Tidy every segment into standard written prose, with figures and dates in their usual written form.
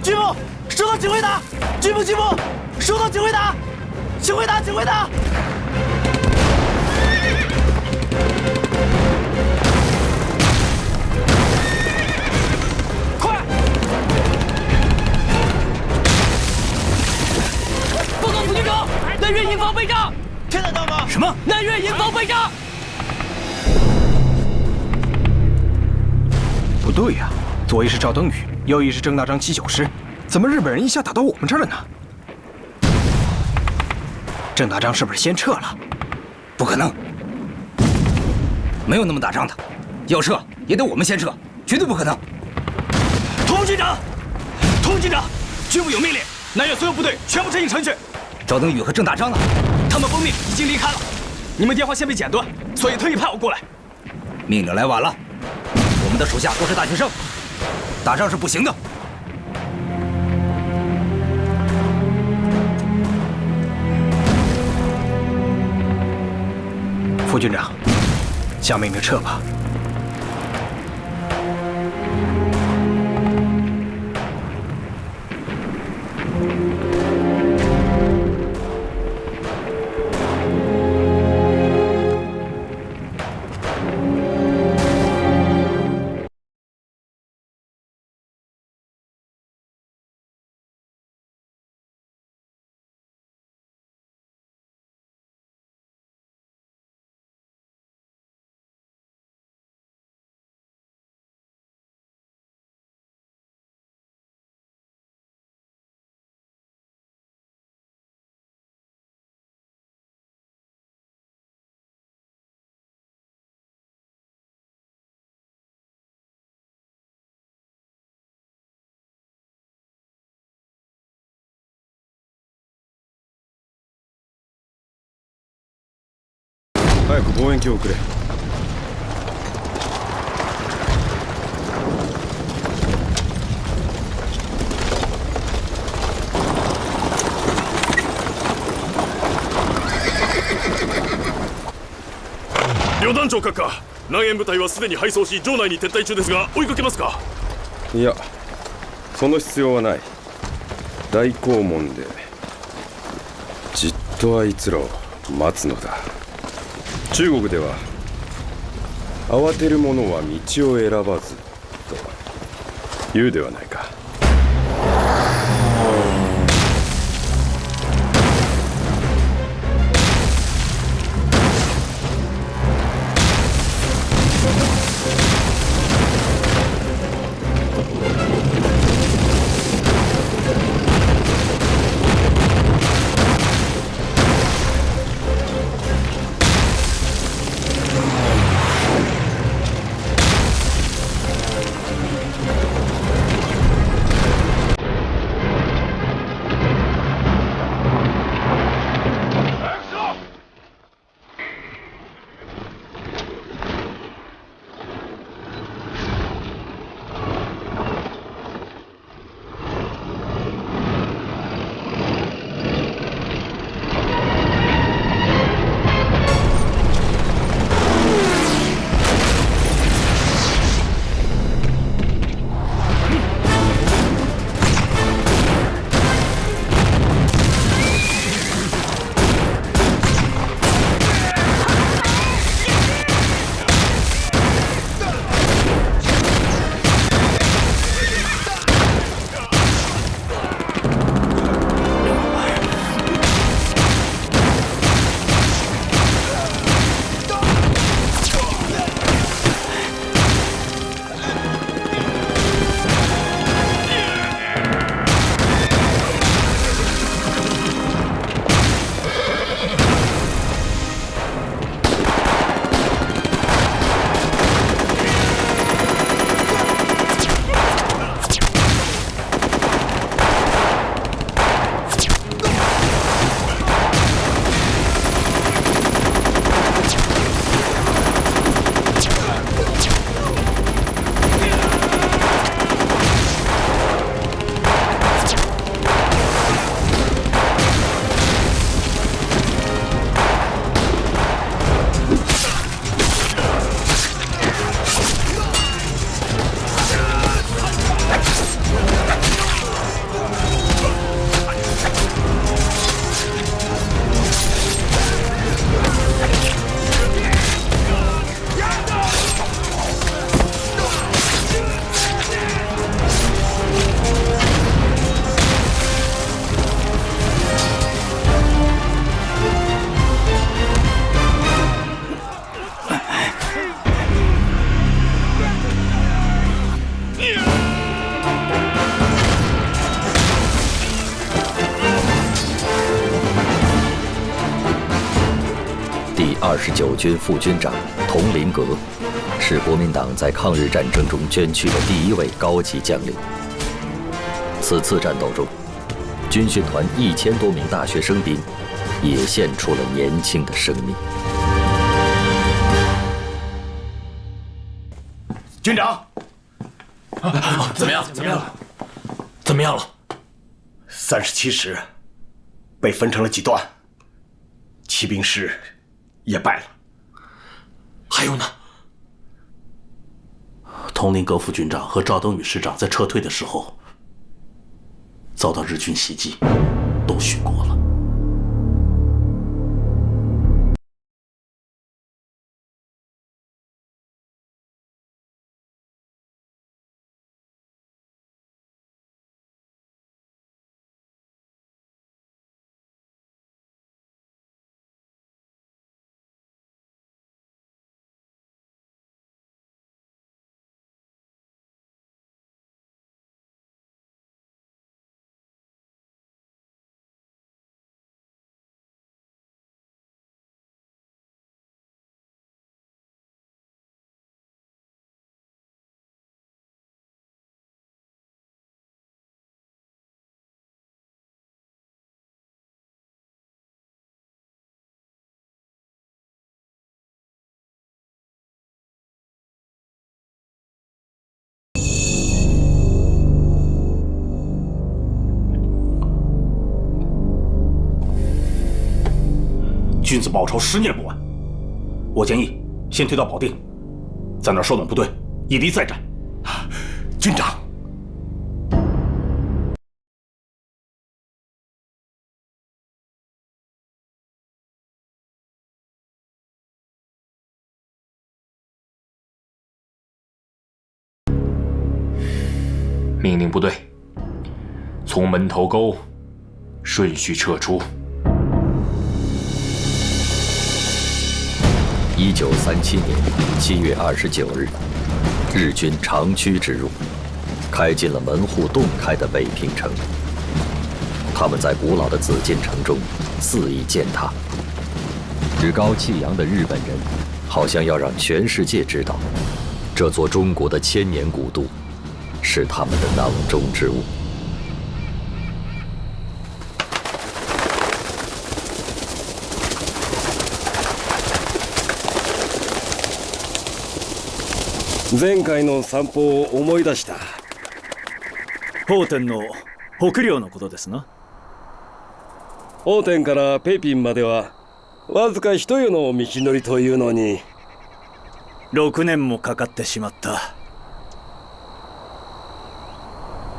军部，收到指挥的，军部，收到指挥的，指挥的。快！报告副军长，南越营房被炸！听得到吗？什么？南越营房被炸！不对呀，左翼是赵登禹，右翼是郑大章7、9师，怎么日本人一下打到我们这儿了呢？郑大章是不是先撤了？不可能，没有那么打仗的，要撤也得我们先撤，绝对不可能。童军长，军部有命令，南越所有部队全部撤进城去。赵登禹和郑大章呢？他们奉命已经离开了，你们电话线被剪断，所以特意派我过来。命令来晚了，我们的手下都是大学生，打仗是不行的。副军长，下命令撤吧。早く望遠鏡をくれ。旅団長閣下、南縁部隊はすでに敗走し城内に撤退中ですが追いかけますか？いや、その必要はない。大校門でじっとあいつらを待つのだ。中国では慌てる者は道を選ばずと言うではないか。29军副军长佟麟阁，是国民党在抗日战争中捐躯的第一位高级将领。此次战斗中，军训团1000多名大学生兵也献出了年轻的生命。军长，怎么样？怎么样了？37师被分成了几段，骑兵师也败了。还有呢？佟麟阁副军长和赵登禹师长在撤退的时候，遭到日军袭击，都殉国了。君子报仇，10年不晚。我建议先退到保定，在那儿收拢部队，以敌再战。军长，命令部队从门头沟顺序撤出。1937年7月29日，日军长驱直入，开进了门户洞开的北平城。他们在古老的紫禁城中肆意践踏。趾高气扬的日本人，好像要让全世界知道，这座中国的千年古都，是他们的囊中之物。前回の散歩を思い出した。奉天の北陵のことですな。奉天から北平まではわずか一夜の道のりというのに6年もかかってしまった。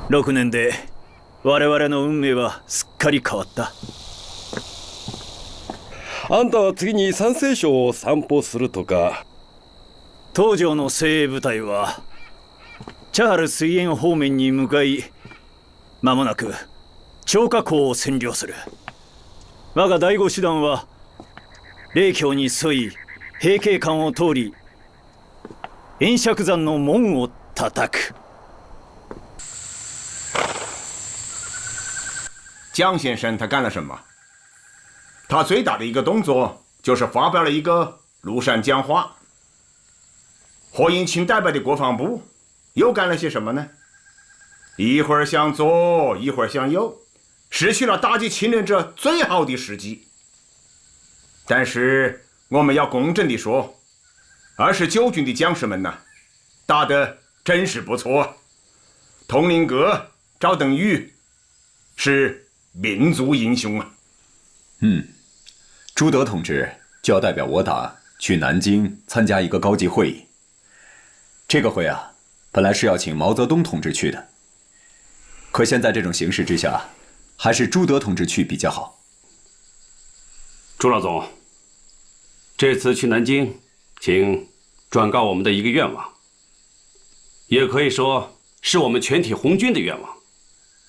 6年で我々の運命はすっかり変わった。あんたは次に山西省を散歩するとか。東条の精鋭部隊はチャール水源方面に向かい、間もなく張家口を占領する。我が第5師団は霊郷に沿い平家間を通り延釈山の門を叩く。江先生他干了什么？他最大的一个动作就是发表了一个庐山讲话。霍英清代表的国防部又干了些什么呢？一会儿向左，一会儿向右，失去了打击侵略者最好的时机。但是我们要公正地说，29军的将士们呐，打得真是不错。佟麟阁、赵登禹是民族英雄啊。朱德同志就要代表我党去南京参加一个高级会议。这个会啊，本来是要请毛泽东同志去的，可现在这种形势之下，还是朱德同志去比较好。朱老总，这次去南京，请转告我们的一个愿望，也可以说是我们全体红军的愿望。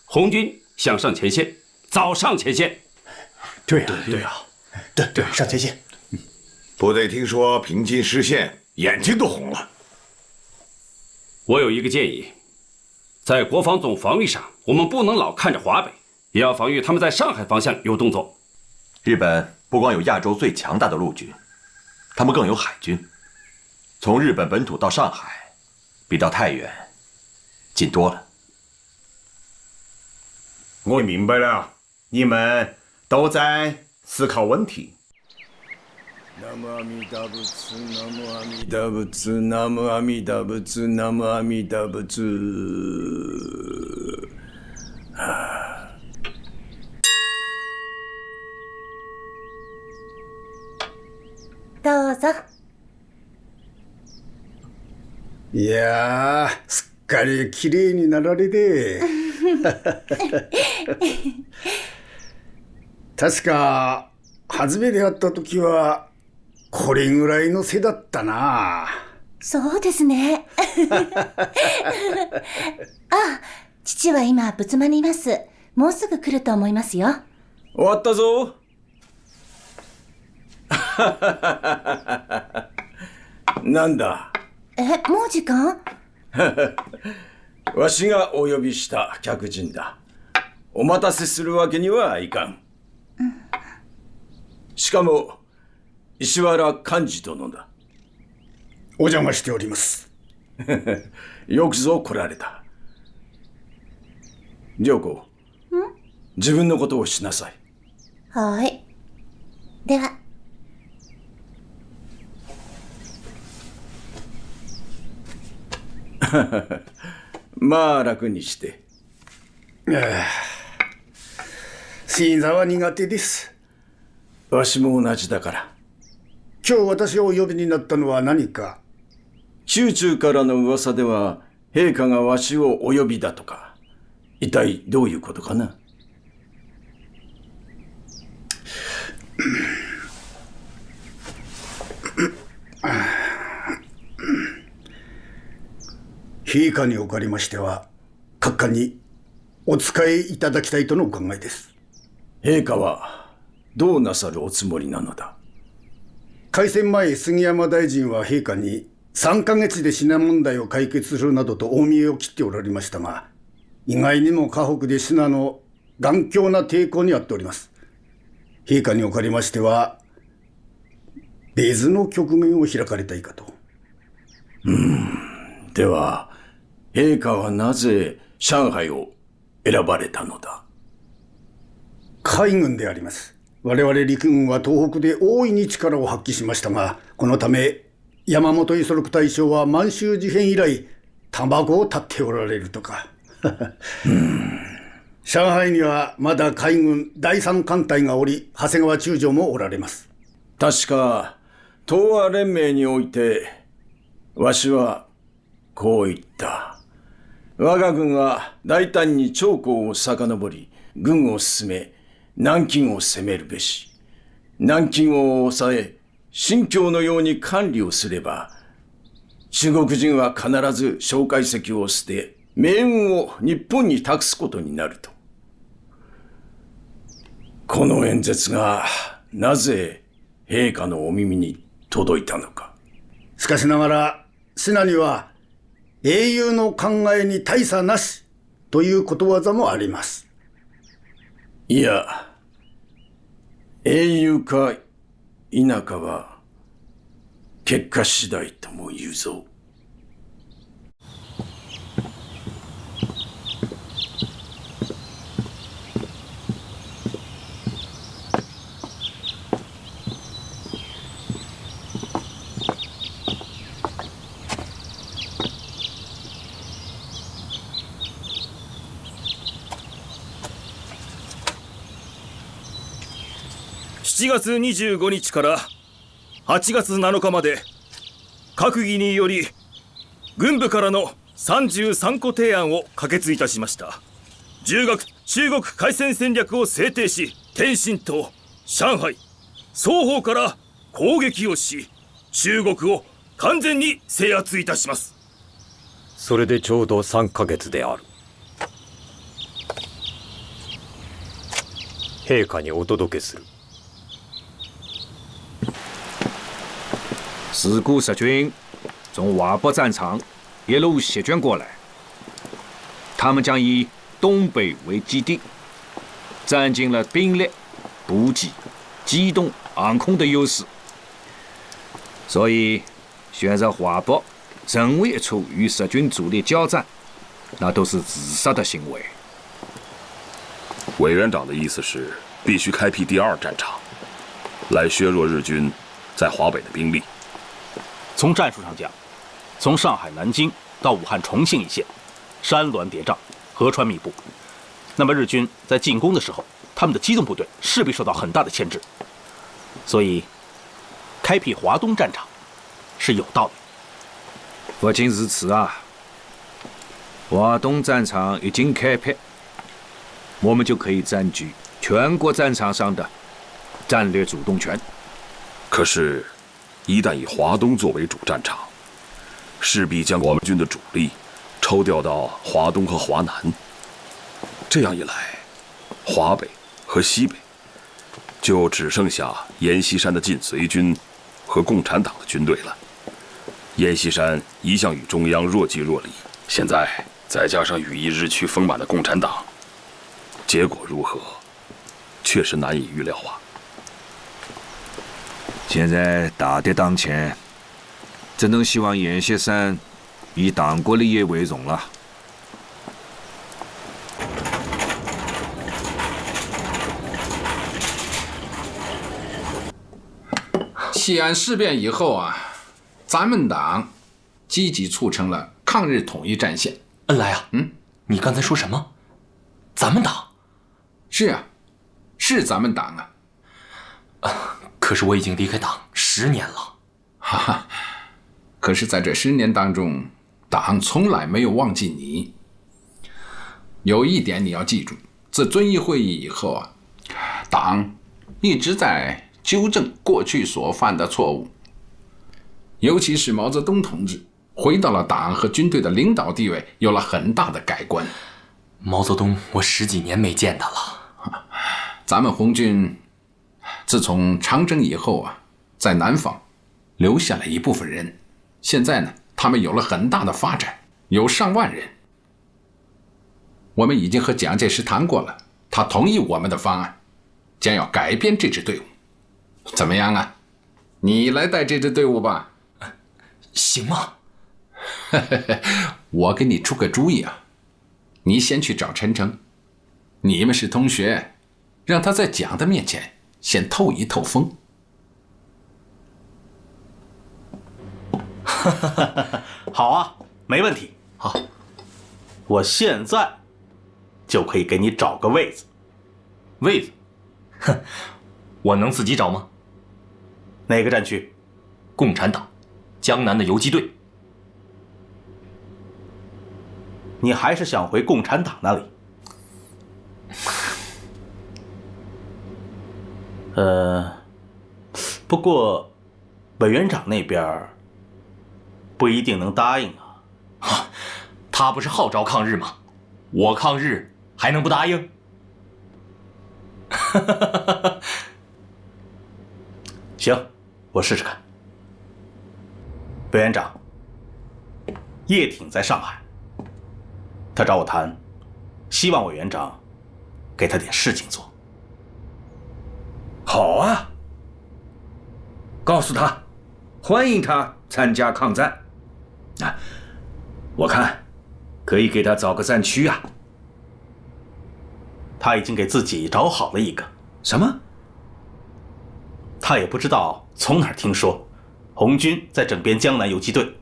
红军向上前线，早上前线。对啊，上前线。部队听说平津失陷，眼睛都红了。我有一个建议，在国防总防御上，我们不能老看着华北，也要防御他们在上海方向有动作。日本不光有亚洲最强大的陆军，他们更有海军，从日本本土到上海，比到太原近多了。我明白了，你们都在思考问题。南無阿弥陀仏、南無阿弥陀仏、南無阿弥陀仏、南無阿弥陀仏。どうぞ。いやー、すっかり綺麗になられて。確か初めて会った時はこれぐらいの背だったな。そうですね。あ、父は今仏間にいます。もうすぐ来ると思いますよ。終わったぞ。なんだ。もう時間？わしがお呼びした客人だ。お待たせするわけにはいかん。しかも石原幹事殿だ。お邪魔しております。よくぞ来られた。涼子、自分のことをしなさい。はい。では。まあ楽にして。新座は苦手です。わしも同じだから。今日私をお呼びになったのは何か？宮中からの噂では陛下がわしをお呼びだとか。一体どういうことかな？陛下におかれましては閣下にお仕えいただきたいとのお考えです。陛下はどうなさるおつもりなのだ？開戦前、杉山大臣は陛下に3ヶ月で品問題を解決するなどと大見えを切っておられましたが、意外にも河北で品の頑強な抵抗にあっております。陛下におかれましては別の局面を開かれたいかと。では陛下はなぜ上海を選ばれたのだ？海軍であります。我々陸軍は東北で大いに力を発揮しましたが、このため山本五十六大将は満州事変以来卵を絶っておられるとか。上海にはまだ海軍第三艦隊がおり、長谷川中将もおられます。確か東亜連盟においてわしはこう言った。我が軍は大胆に長江を遡り軍を進め南京を攻めるべし。南京を抑え新疆のように管理をすれば中国人は必ず蒋介石を捨て命運を日本に託すことになると。この演説がなぜ陛下のお耳に届いたのか。しかしながら信には英雄の考えに大差なしということわざもあります。いや、英雄か否かは結果次第とも言うぞ。7月25日から8月7日まで閣議により軍部からの33個提案を可決いたしました。10月中国海戦戦略を制定し、天津と上海双方から攻撃をし、中国を完全に制圧いたします。それでちょうど3ヶ月である。陛下にお届けする。四股十军从华北战场一路席卷过来，他们将以东北为基地，占尽了兵力、补给、机动、航空的优势。所以选择华北任何一处与日军主力交战，那都是自杀的行为。委员长的意思是，必须开辟第二战场，来削弱日军在华北的兵力。从战术上讲，从上海、南京到武汉、重庆一线，山峦叠嶂，河川密布。那么日军在进攻的时候，他们的机动部队势必受到很大的牵制，所以开辟华东战场是有道理。不仅如此啊，华东战场一经开辟，我们就可以占据全国战场上的战略主动权。可是，一旦以华东作为主战场，势必将我们军的主力抽调到华东和华南。这样一来，华北和西北就只剩下阎锡山的晋绥军和共产党的军队了。阎锡山一向与中央若即若离，现在再加上羽翼日趋丰满的共产党，结果如何，确实难以预料啊。现在大敌当前，只能希望阎锡山以党国利益为荣了。西安事变以后啊，咱们党积极促成了抗日统一战线。恩来啊，你刚才说什么？咱们党？是啊，是咱们党啊。可是我已经离开党10年了。哈哈，可是在这10年当中，党从来没有忘记你。有一点你要记住，自遵义会议以后啊，党一直在纠正过去所犯的错误，尤其是毛泽东同志回到了党和军队的领导地位，有了很大的改观。毛泽东，我10几年没见他了。咱们红军自从长征以后啊，在南方留下了一部分人，现在呢，他们有了很大的发展，有上万人。我们已经和蒋介石谈过了，他同意我们的方案，将要改编这支队伍。怎么样啊？你来带这支队伍吧。行吗？我给你出个主意啊，你先去找陈诚，你们是同学，让他在蒋的面前先透一透风。好啊，没问题。好，我现在就可以给你找个位子。位子？哼，我能自己找吗？哪个战区？共产党，江南的游击队。你还是想回共产党那里？不过委员长那边不一定能答应啊。他不是号召抗日吗？我抗日还能不答应？行，我试试看。委员长，叶挺在上海，他找我谈，希望委员长给他点事情做。好啊，告诉他，欢迎他参加抗战。啊，我看可以给他找个战区啊。他已经给自己找好了一个。什么？他也不知道从哪儿听说红军在整编江南游击队，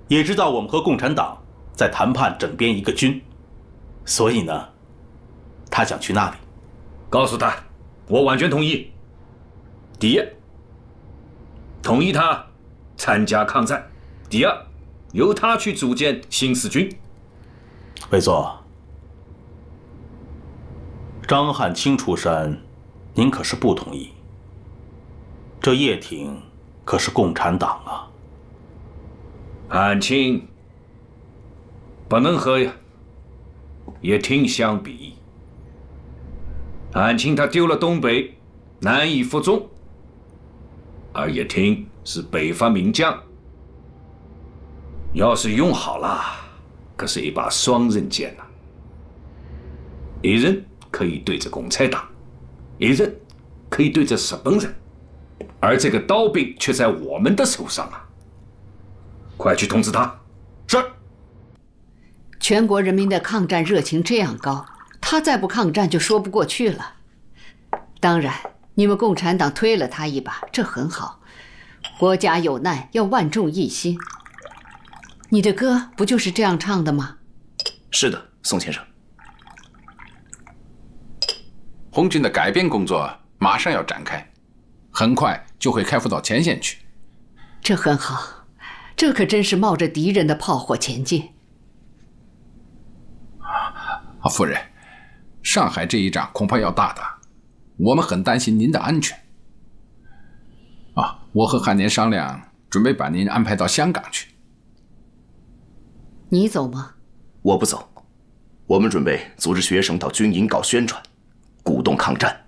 也知道我们和共产党在谈判整编一个军，所以呢，他想去那里。告诉他，我完全同意。第一，同意他参加抗战；第二，由他去组建新四军。委座，张汉卿出山，您可是不同意？这叶挺可是共产党啊！汉卿不能和叶挺相比。汉卿他丢了东北，难以服众，而叶挺是北方名将，要是用好了，可是一把双刃剑啊！一刃可以对着共产党，一刃可以对着日本人。而这个刀柄却在我们的手上啊！快去通知他。是。全国人民的抗战热情这样高，他再不抗战就说不过去了。当然，你们共产党推了他一把，这很好。国家有难，要万众一心。你的歌不就是这样唱的吗？是的，宋先生。红军的改编工作马上要展开，很快就会开赴到前线去。这很好，这可真是冒着敌人的炮火前进。夫人，上海这一仗恐怕要大打，我们很担心您的安全。我和汉年商量，准备把您安排到香港去。你走吗？我不走，我们准备组织学生到军营搞宣传，鼓动抗战。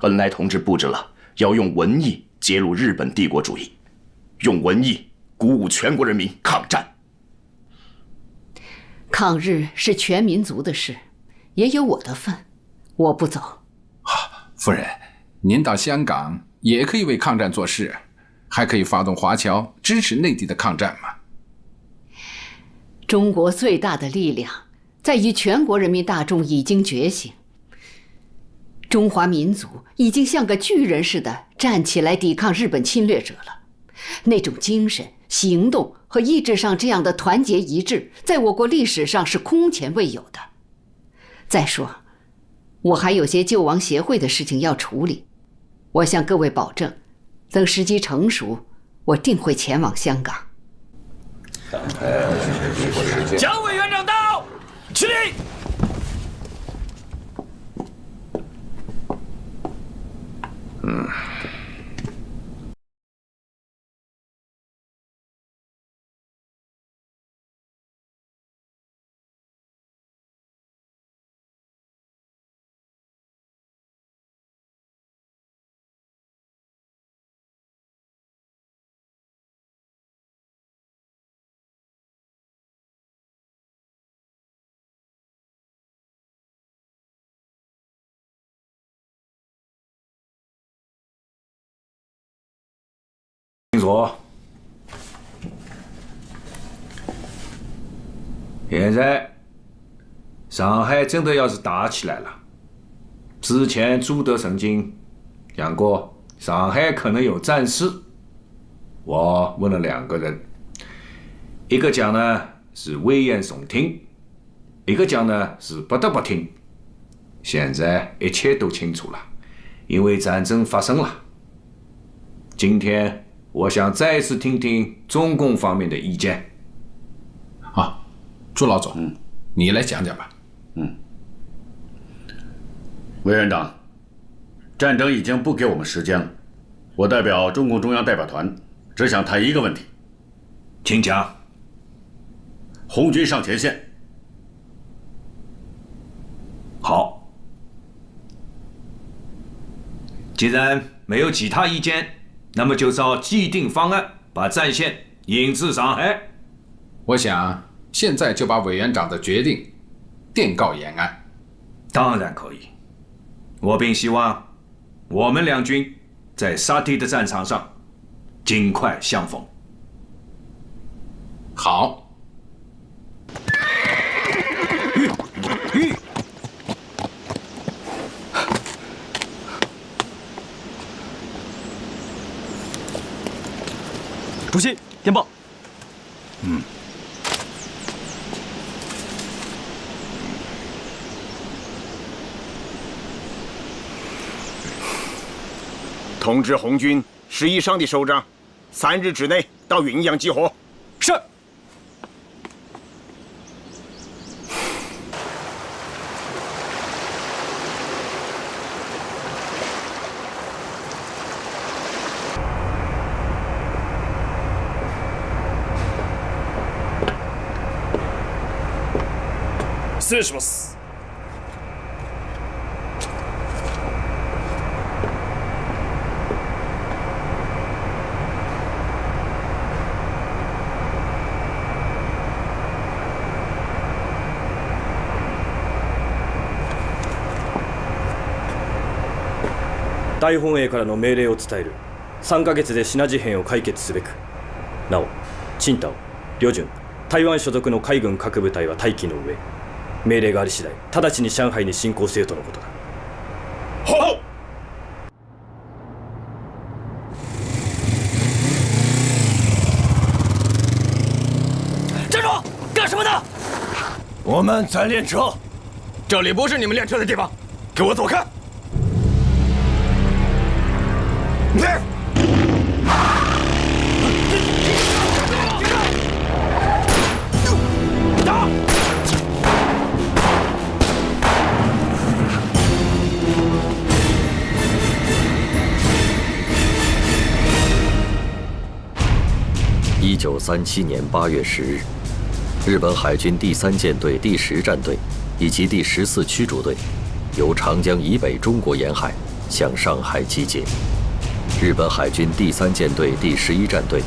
恩来同志布置了要用文艺揭露日本帝国主义，用文艺鼓舞全国人民抗战。抗日是全民族的事，也有我的份，我不走。夫人，您到香港也可以为抗战做事，还可以发动华侨支持内地的抗战嘛。中国最大的力量在于全国人民大众已经觉醒，中华民族已经像个巨人似的站起来抵抗日本侵略者了。那种精神、行动和意志上这样的团结一致，在我国历史上是空前未有的。再说，我还有些救亡协会的事情要处理，我向各位保证，等时机成熟，我定会前往香港。蒋委员长到，起立。听说，现在上海真的要是打起来了。之前朱德曾经讲过，上海可能有战事。我问了2个人，一个讲呢是危言耸听，一个讲呢是不得不听。现在一切都清楚了，因为战争发生了。今天我想再次听听中共方面的意见。朱老总，你来讲讲吧。委员长，战争已经不给我们时间了。我代表中共中央代表团，只想谈一个问题。请讲。红军上前线。好。既然没有其他意见，那么就照既定方案把战线引至上海。我想现在就把委员长的决定电告延安。当然可以。我并希望我们两军在沙堤的战场上尽快相逢。好。主席，电报。通知红军10以上的首长，3日之内到云阳集合。是。失礼します。大本営からの命令を伝える。3ヶ月でシナ事変を解決すべく。なお、青島、旅順、台湾所属の海軍各部隊は待機の上、命令があり次第直ちに上海に進攻せよとのことだ。好。站住！干什么呢？我们在练车。这里不是你们练车的地方，给我走开！打！1937年8月10日，日本海军第3舰队第10战队以及第14驱逐队由长江以北中国沿海向上海集结。日本海军第3舰队第11战队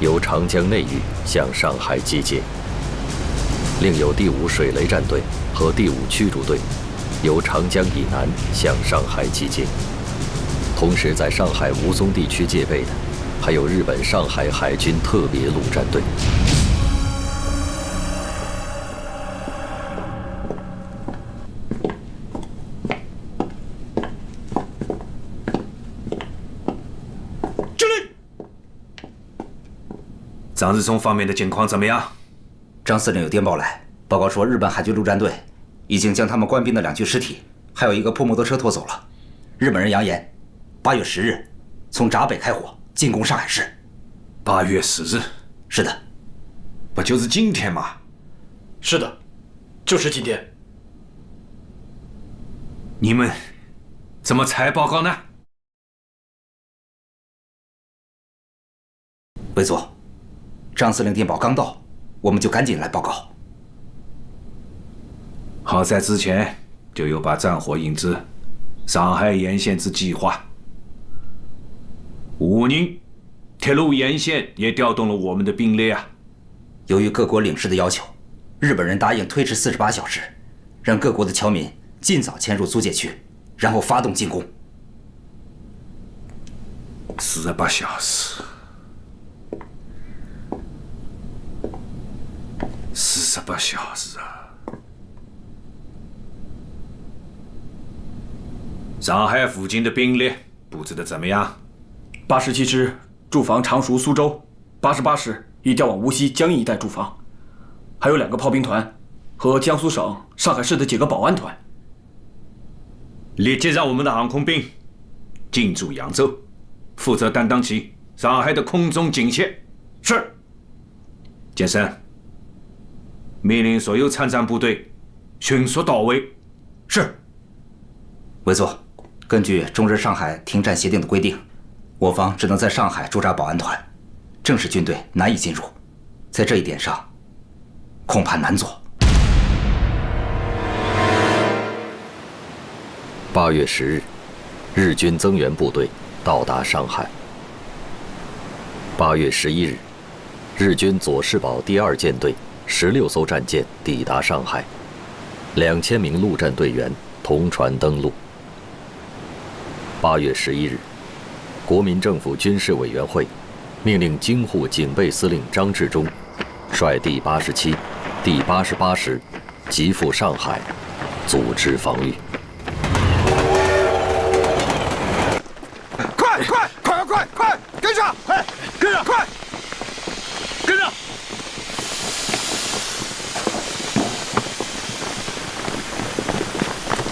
由长江内域向上海集结。另有第5水雷战队和第5驱逐队由长江以南向上海集结。同时，在上海吴淞地区戒备的还有日本上海海军特别陆战队。张日松方面的情况怎么样？张司令有电报来，报告说日本海军陆战队已经将他们官兵的2具尸体，还有一个破摩托车拖走了。日本人扬言，8月10日从闸北开火进攻上海市。8月10日？是的。不就是今天吗？是的，就是今天。你们怎么才报告呢？委座，张司令电报刚到，我们就赶紧来报告。好在之前就有把战火引至上海沿线之计划。5宁铁路沿线也调动了我们的兵力啊。由于各国领事的要求，日本人答应推迟48小时，让各国的侨民尽早迁入租界区，然后发动进攻。48小时。48小时啊！上海附近的兵力布置的怎么样？87师驻防常熟、苏州，88师已调往无锡、江阴一带驻防，还有2个炮兵团和江苏省上海市的几个保安团。立即让我们的航空兵进驻扬州，负责担当起上海的空中警戒。是。剑生，命令所有参战部队迅速到位。是。委座，根据中日上海停战协定的规定，我方只能在上海驻扎保安团，正式军队难以进入。在这一点上，恐怕难做。8月10日，日军增援部队到达上海。8月11日，日军佐世保第2舰队16艘战舰抵达上海，2000名陆战队员同船登陆。8月11日，国民政府军事委员会命令京沪警备司令张治中率第87、第88师急赴上海，组织防御。快，跟上！快，跟上！快，跟上！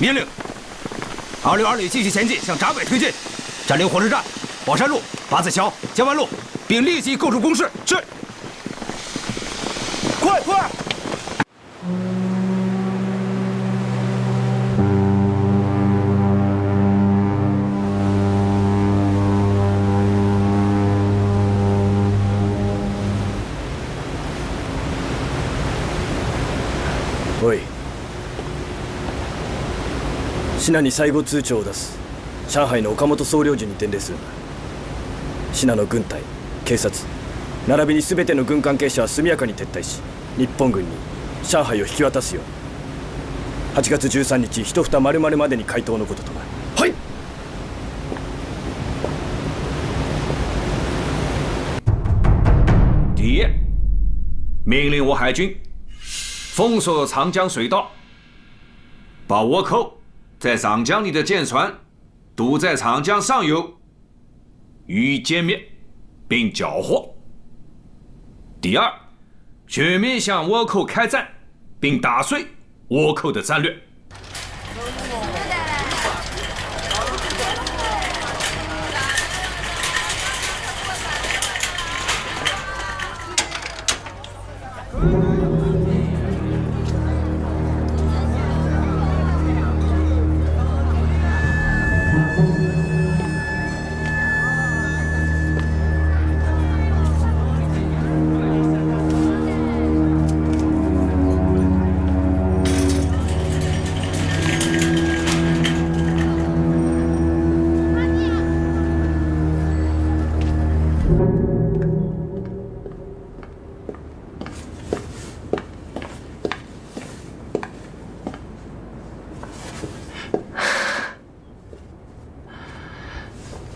命令！262旅继续前进，向闸北推进，占领火车站、宝山路、八字桥、江湾路，并立即构筑工事。是。快！おい、信濃に最後通帳を出す。上海の岡本総領事に伝令するんだ。信濃軍隊、警察並びに全ての軍関係者は速やかに撤退し、日本軍に上海を引き渡すように。8月13日一蓋丸々までに回答のこととな。はい。一，命令我海军封锁长江水道，把倭寇在长江里的舰船堵在长江上游，予以歼灭并缴获。第二，全面向倭寇开战，并打碎倭寇的战略。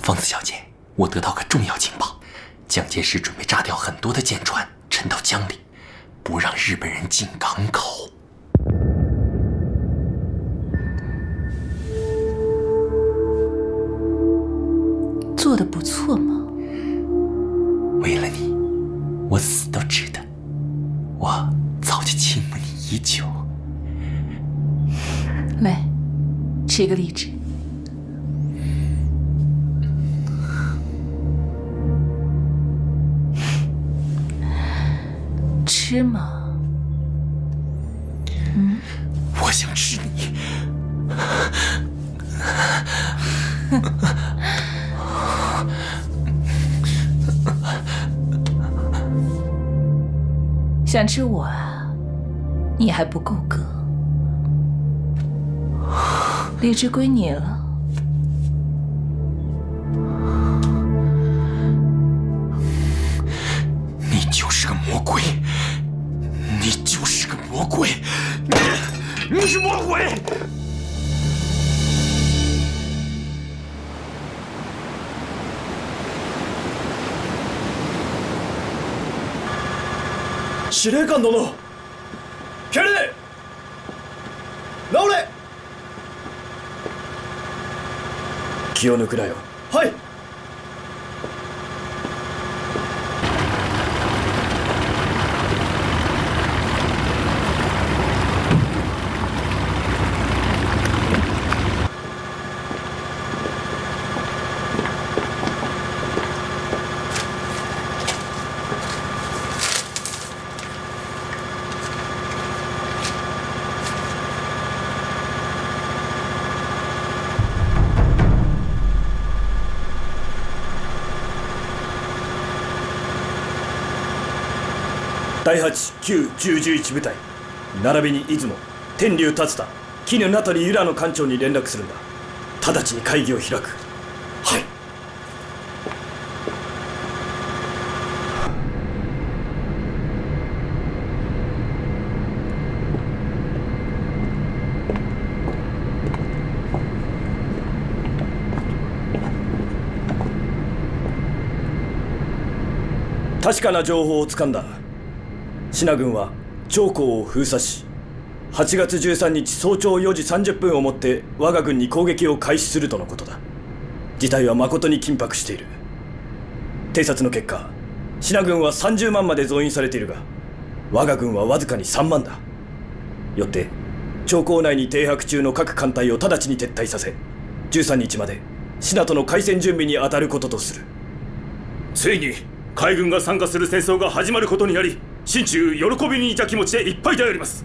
疯子小姐，我得到个重要情报，蒋介石准备炸掉很多的舰船，沉到江里，不让日本人进港口。做得不错嘛。为了你，我死都值得。我早就倾慕你已久。来，吃个荔枝。吃嘛。我想吃你。想吃我啊？你还不够格。荔枝归你了。你就是个魔鬼，你就是个魔鬼，你是魔鬼！司令官殿、敬礼！直れ！気を抜くなよ。はい。第8、9、10、11部隊並びに出雲、天竜竜田、絹名取由良の艦長に連絡するんだ。直ちに会議を開く。はい。確かな情報をつかんだ。信軍は長江を封鎖し、8月13日早朝4時30分をもって我が軍に攻撃を開始するとのことだ。事態は誠に緊迫している。偵察の結果、信軍は30万まで増員されているが、我が軍はわずかに3万だ。よって長江内に停泊中の各艦隊を直ちに撤退させ、13日まで信との開戦準備に当たることとする。ついに海軍が参加する戦争が始まることになり、心中喜びに似た気持ちでいっぱいであります。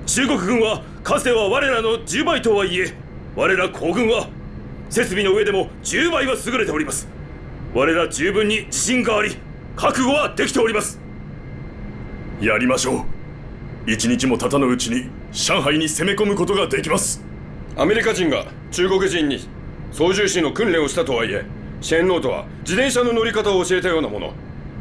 中国軍は数は我らの10倍とはいえ、我ら皇軍は設備の上でも10倍は優れております。我ら十分に自信があり、覚悟はできております。やりましょう。一日も経たぬうちに上海に攻め込むことができます。アメリカ人が中国人に操縦士の訓練をしたとはいえ、シェーンノートは自転車の乗り方を教えたようなもの。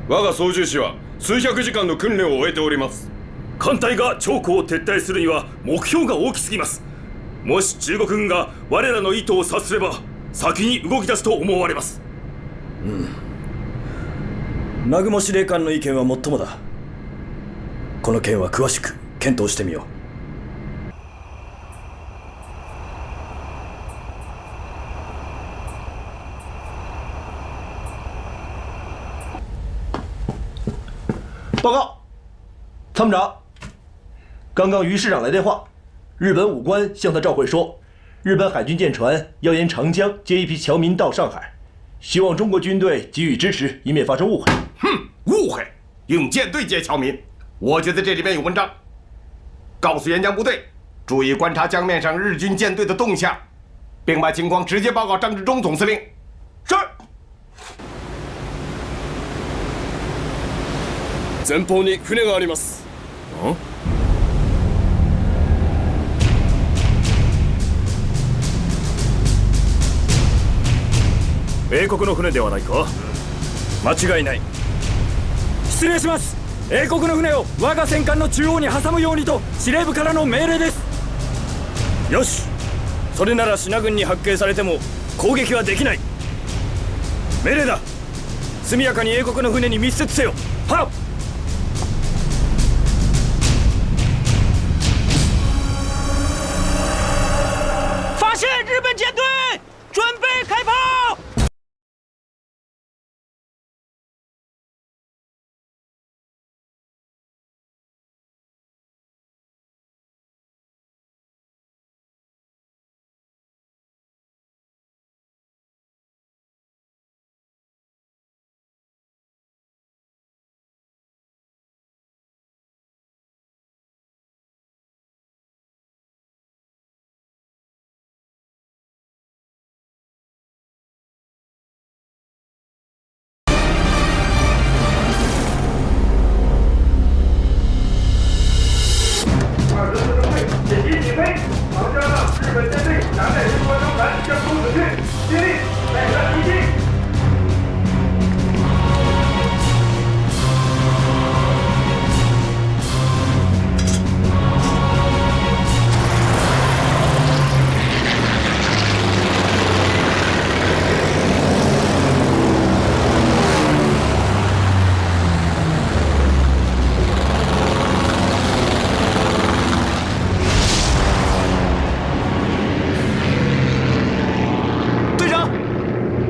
我が操縦士は数百時間の訓練を終えております。艦隊が長江を撤退するには目標が大きすぎます。もし中国軍が我らの意図を察すれば先に動き出すと思われます。南雲司令官の意見はもっともだ。この件は詳しく検討してみよう。报告，参谋长，刚刚于市长来电话，日本武官向他照会说，日本海军舰船要沿长江接一批侨民到上海，希望中国军队给予支持，以免发生误会。哼，误会！用舰队接侨民，我觉得这里面有文章。告诉沿江部队，注意观察江面上日军舰队的动向，并把情况直接报告张治中总司令。是。前方に船があります。英国の船ではないか？間違いない。失礼します。英国の船を我が戦艦の中央に挟むようにと司令部からの命令です。よし、それなら信軍に発見されても攻撃はできない。命令だ。速やかに英国の船に密接せよ。はっ。发现日本舰队，准备开炮！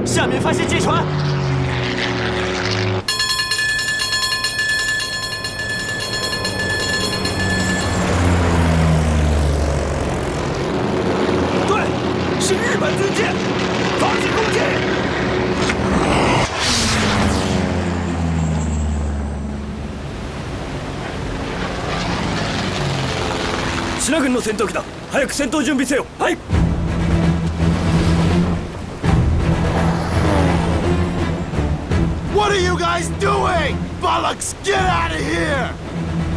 下面发现舰船。对，是日本军舰，发起攻击！信軍の戦闘機だ。早く戦闘準備せよ。はい。What are you guys doing? Bollocks, get out of here!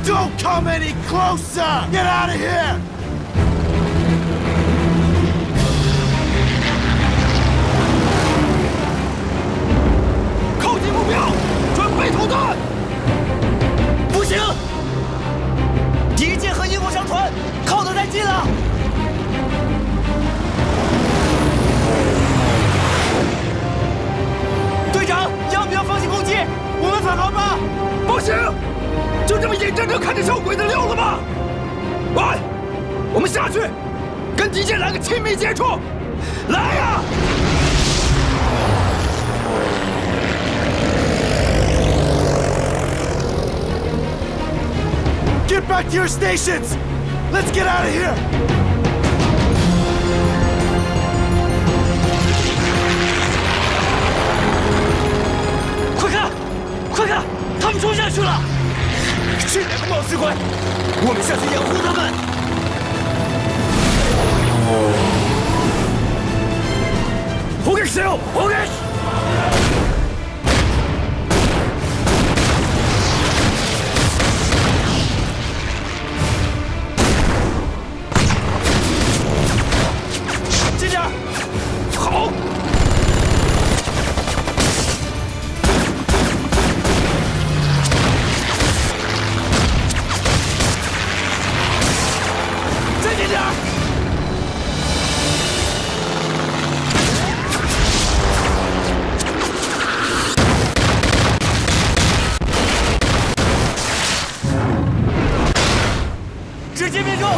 Don't come any closer! Get out of here! 靠近目标，准备投弹！不行，敌舰和英国商船靠得太近了。队长，要不要放弃攻击？我们返航吧。不行，就这么眼睁睁看着小鬼子溜了吗？喂，我们下去，跟敌舰来个亲密接触。来呀！Get back to your stations. Let's get out of here. 快看，他们冲下去了！这两个冒失鬼，我们下去掩护他们。砲撃せよ！砲撃！近点！好。个见面中，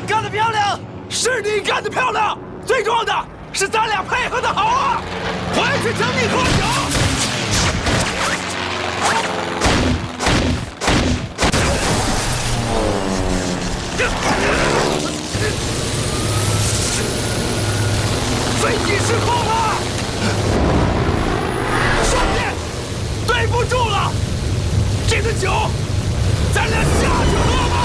干得漂亮！是你干得漂亮，最重要的是咱俩配合得好啊！我要去请你喝酒。飞机失控了，兄弟，对不住了，这顿酒，咱俩下去喝吧。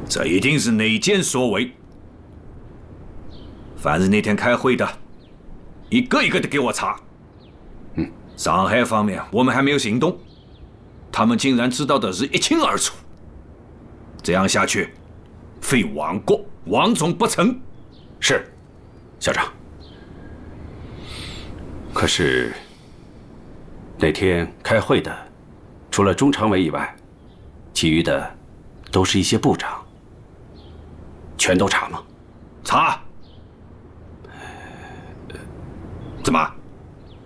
这一定是内奸所为。凡是那天开会的，一个一个的给我查。上海方面我们还没有行动，他们竟然知道的是一清二楚。这样下去，非亡国亡种不成。是，校长。可是那天开会的，除了中常委以外，其余的都是一些部长。全都查吗？查。怎么？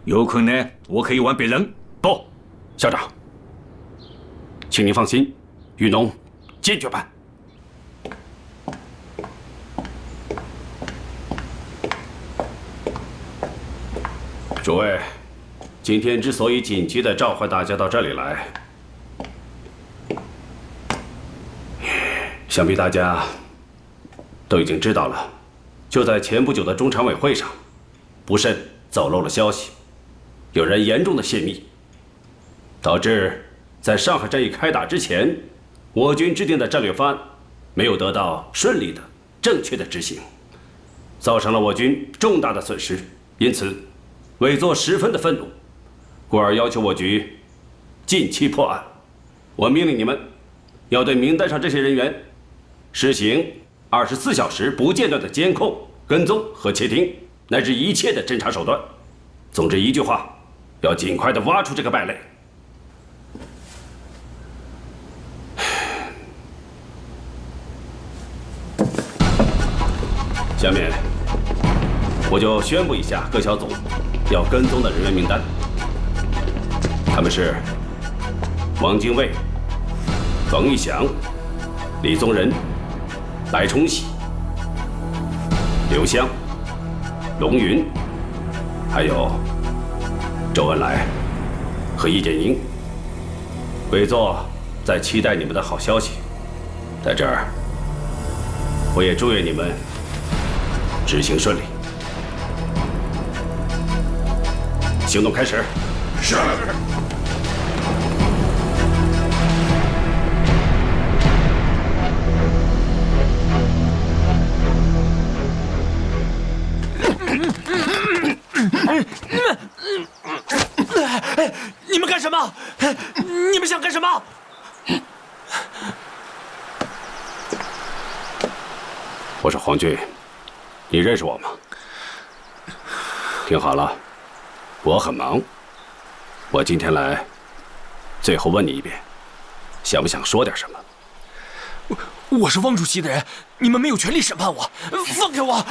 有可能我可以玩别人？不，校长，请您放心，雨农坚决办。诸位，今天之所以紧急地召唤大家到这里来，想必大家都已经知道了，就在前不久的中常委会上，不慎走漏了消息，有人严重的泄密，导致在上海战役开打之前，我军制定的战略方案没有得到顺利的、正确的执行，造成了我军重大的损失。因此，委座十分的愤怒，故而要求我局近期破案。我命令你们要对名单上这些人员实行24小时不间断的监控、跟踪和窃听，乃至一切的侦查手段。总之一句话，要尽快的挖出这个败类。下面我就宣布一下各小组要跟踪的人员名单。他们是王精卫、冯玉祥、李宗仁、白崇禧、刘湘、龙云，还有周恩来和易建英。委座在期待你们的好消息，在这儿，我也祝愿你们执行顺利。行动开始。是。你们干什么？你们想干什么？我是黄俊，你认识我吗？听好了，我很忙，我今天来，最后问你一遍，想不想说点什么？我是汪主席的人，你们没有权利审判我，放开我！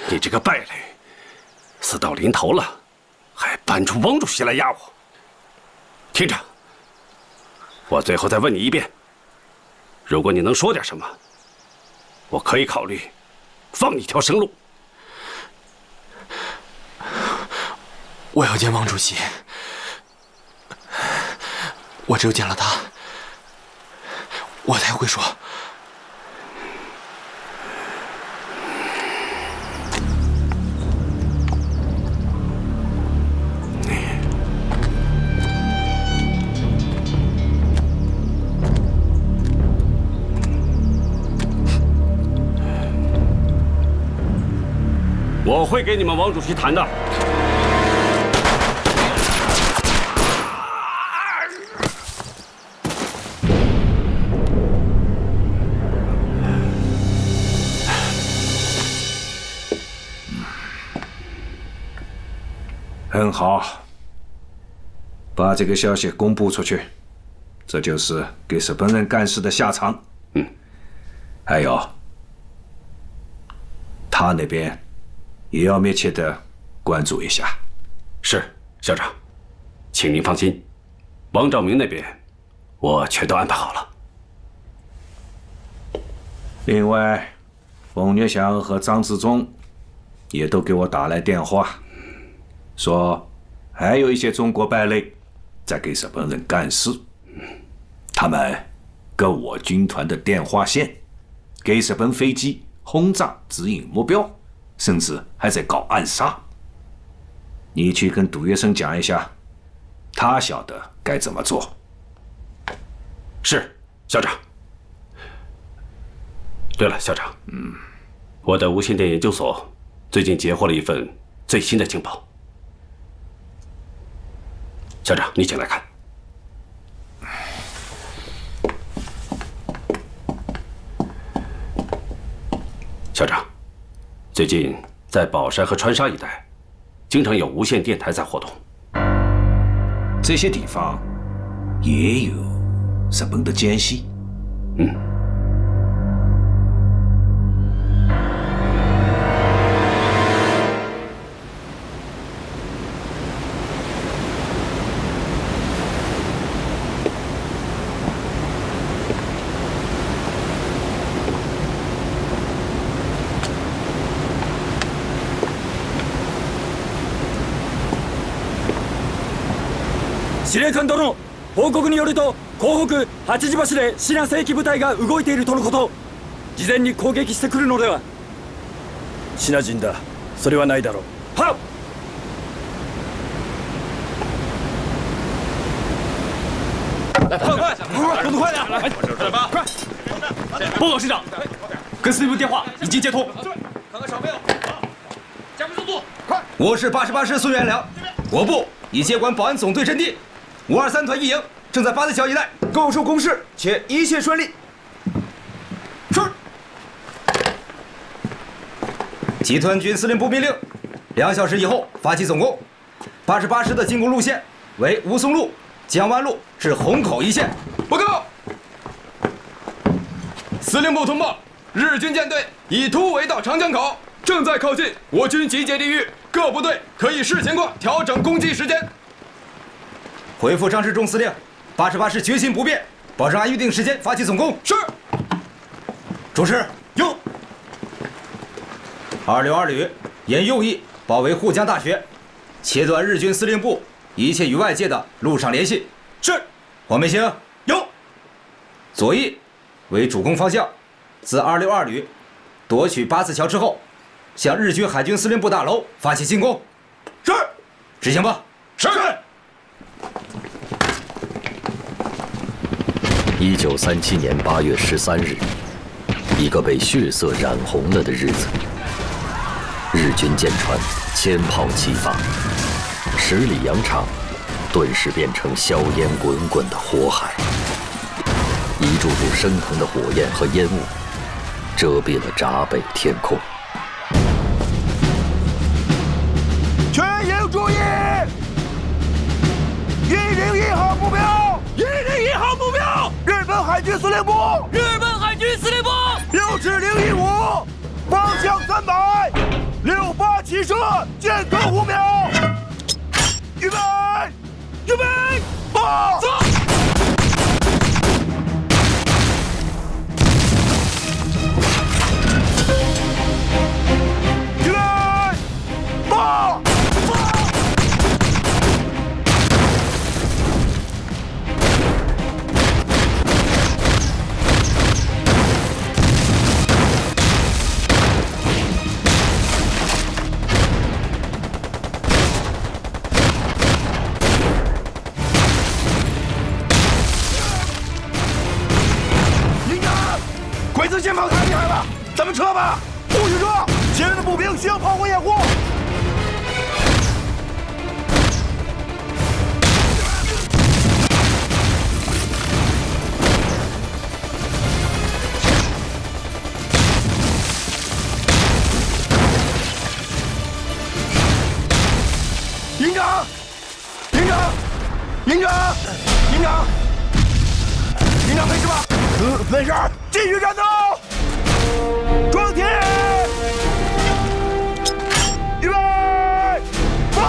你这个败类，死到临头了，还搬出汪主席来压我。听着，我最后再问你一遍，如果你能说点什么，我可以考虑放你一条生路。我要见汪主席，我只有见了他，我才会说。我会给你们王主席谈的。很好，把这个消息公布出去，这就是给日本人干事的下场。还有，他那边也要密切的关注一下。是，校长，请您放心，王兆明那边我全都安排好了。另外，冯月祥和张自忠也都给我打来电话，说还有一些中国败类在给日本人干事，他们跟我军团的电话线，给日本飞机轰炸指引目标，甚至还在搞暗杀。你去跟杜月笙讲一下，他晓得该怎么做。是，校长。对了，校长，我的无线电研究所最近截获了一份最新的情报。校长，你请来看。校长，最近在宝山和川沙一带，经常有无线电台在活动。这些地方也有日本的奸细。司令官殿、報告によると港北八字橋でシナ正規部隊が動いているとのこと。事前に攻撃してくるのでは。シナ人だ。それはないだろう。はっ。来，快，速度快点，来，快！报告师长，跟司令部电话已经接通。看看少没有，加快速度，快！我是88师孙元良，我部已接管保安总队阵地，523团一营正在八字桥一带构筑工事，且一切顺利。是。集团军司令部命令，2小时以后发起总攻。88师的进攻路线为吴淞路、江湾路至虹口一线。报告。司令部通报，日军舰队已突围到长江口，正在靠近我军集结地域，各部队可以视情况调整攻击时间。回复张世忠司令，88师决心不变，保证按预定时间发起总攻。是。主持有。262旅沿右翼包围沪江大学，切断日军司令部一切与外界的陆上联系。是。黄梅星有。左翼为主攻方向，自262旅夺取八字桥之后，向日军海军司令部大楼发起进攻。是。执行吧。是。1937年8月13日，一个被血色染红了的日子。日军舰船千炮齐发，10里洋场顿时变成硝烟滚滚的火海，一柱柱升腾的火焰和烟雾遮蔽了闸北天空。全营注意！101号目标！101号目标！日本海军司令部！日本海军司令部！6至015，方向300，68起射，间隔5秒。预备，预备，走！预备，报！鬼子舰炮太厉害了，咱们撤吧！不许撤！前面的步兵需要炮火掩护。营长，营长，营长，营长，营长没事吧？没事，继续战斗！装填，预备，放！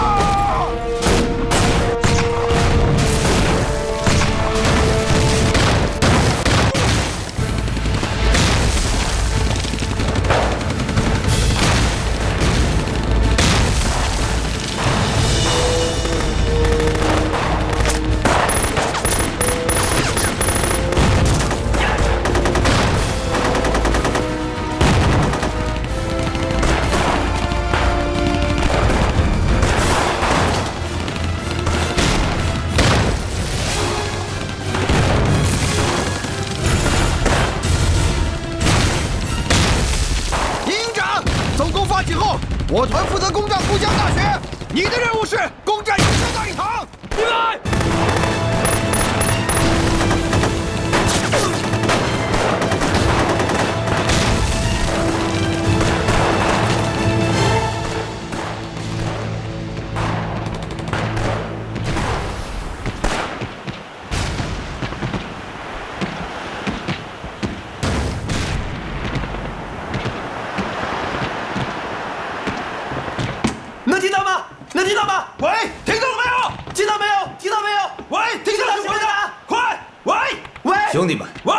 我团负责攻占富江大学，你的任务是攻占云山大礼堂。预备！能听到吗？能听到吗？喂，听到了没有？听到没有？听到没有？喂，听到了，兄弟们，快！喂，喂，兄弟们，喂！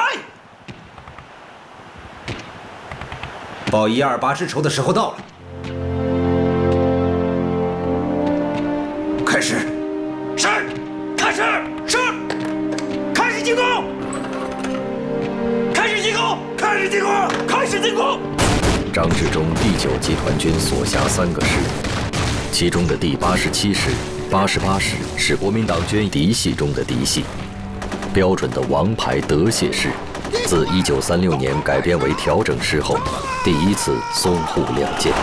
报128之仇的时候到了，开始，是，开始，是，开始进攻，开始进攻，开始进攻，开始进攻！张治中第9集团军所辖3个师，其中的第87师、88师是国民党军嫡系中的嫡系，标准的王牌德械师。自1936年改编为调整师后，第一次淞沪亮剑。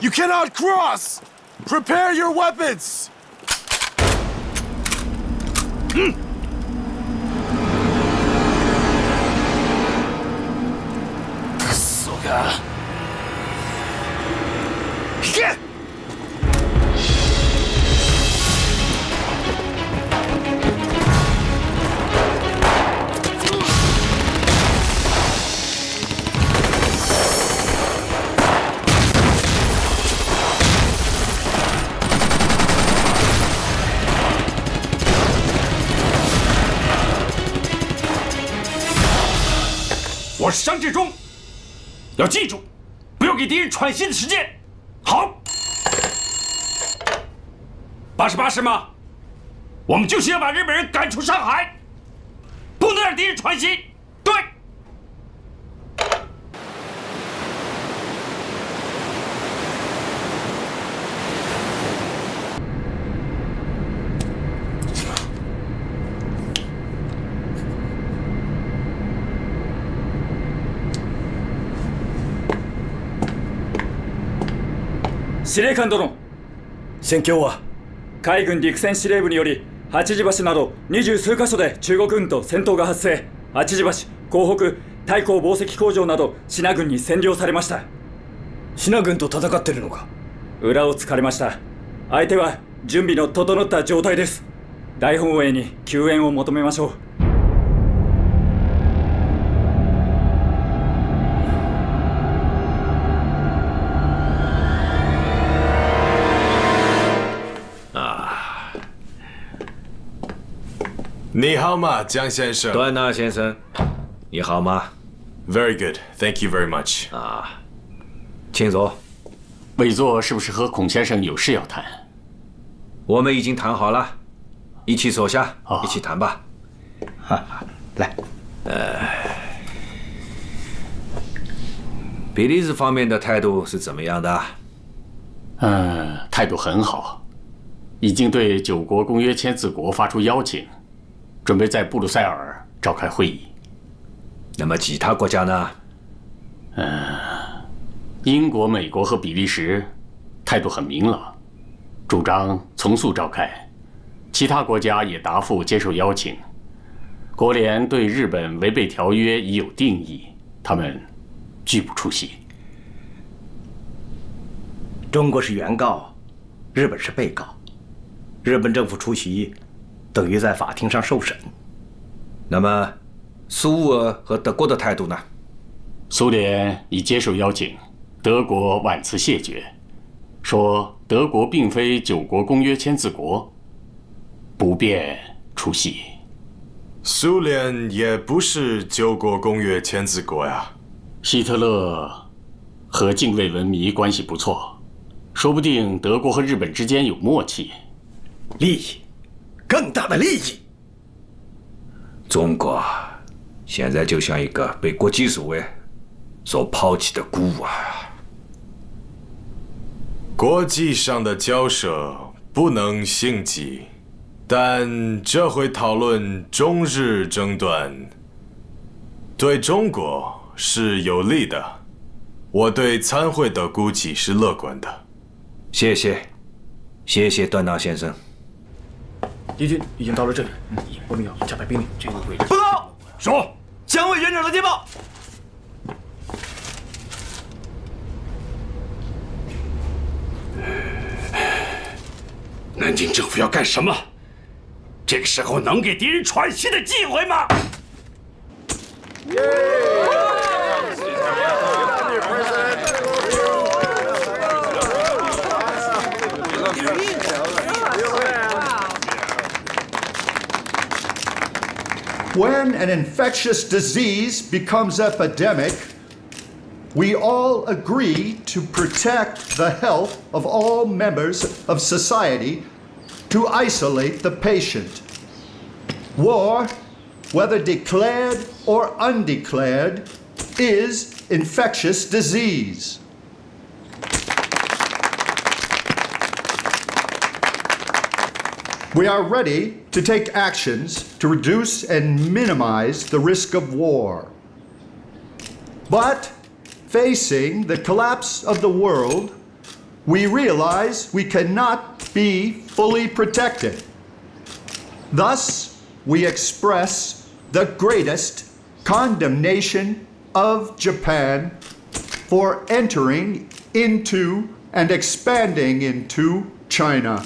You cannot cross! Prepare your weapons! そうか。引け！我是张治中，要记住，不要给敌人喘息的时间。好，88师吗？我们就是要把日本人赶出上海，不能让敌人喘息。对。司令官殿、戦況は海軍陸戦司令部により八時橋など20数カ所で中国軍と戦闘が発生。八時橋、港北、太閤紡績工場など支那軍に占領されました。支那軍と戦ってるのか？裏を突かれました。相手は準備の整った状態です。大本営に救援を求めましょう。你好吗，江先生？段纳先生，你好吗 ？Very good, thank you very much。请坐。委座是不是和孔先生有事要谈？我们已经谈好了，一起坐下，一起谈吧。来，比利时方面的态度是怎么样的？态度很好，已经对9国公约签字国发出邀请。准备在布鲁塞尔召开会议。那么其他国家呢？英国、美国和比利时态度很明朗，主张从速召开。其他国家也答复接受邀请。国联对日本违背条约已有定义，他们拒不出席。中国是原告，日本是被告，日本政府出席。等于在法庭上受审。那么，苏俄和德国的态度呢？苏联已接受邀请，德国婉辞谢绝，说德国并非9国公约签字国，不便出席。苏联也不是9国公约签字国呀。希特勒和近卫文迷关系不错，说不定德国和日本之间有默契。利益。更大的利益。中国现在就像一个被国际社会所抛弃的孤儿。国际上的交涉不能心急，但这会讨论中日争端，对中国是有利的。我对参会的估计是乐观的。谢谢，谢谢段纳先生。敌军已经到了这里，我们要加派兵力。报告，说，蒋委员长的电报。南京政府要干什么？这个时候能给敌人喘息的机会吗？ When an infectious disease becomes epidemic, we all agree to protect the health of all members of society, to isolate the patient. War, whether declared or undeclared, is infectious disease. We are ready to take actions to reduce and minimize the risk of war. But facing the collapse of the world, we realize we cannot be fully protected. Thus, we express the greatest condemnation of Japan for entering into and expanding into China.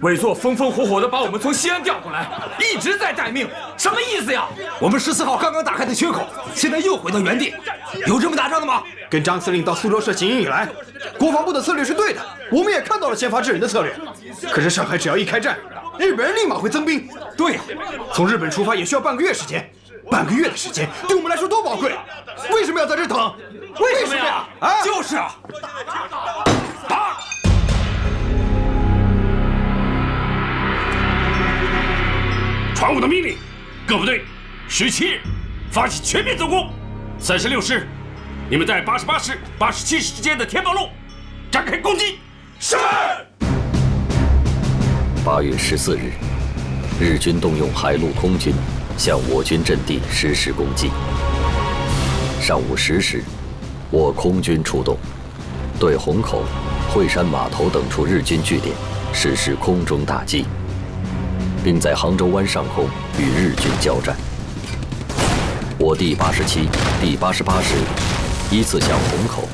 委座风风火火地把我们从西安调过来，一直在待命，什么意思呀？我们14号刚刚打开的缺口，现在又回到原地，有这么打仗的吗？跟张司令到苏州市行营以来，国防部的策略是对的，我们也看到了先发制人的策略。可是上海只要一开战，日本人立马会增兵。对呀，从日本出发也需要半个月时间，半个月的时间对我们来说多宝贵，为什么要在这等？为什么呀？啊，就是啊。打！ 传我的命令，各部队17日发起全面总攻，36师，你们在88师、87师之间的天宝路展开攻击。是。8月14日，日军动用海陆空军向我军阵地实施攻击。上午10时，我空军出动，对虹口、惠山码头等处日军据点实施空中打击。并在杭州湾上空与日军交战。我第87、第88师依次向虹口、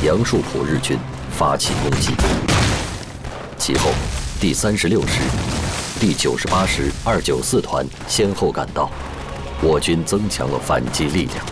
杨树浦日军发起攻击，其后第36师、第98师294团先后赶到，我军增强了反击力量。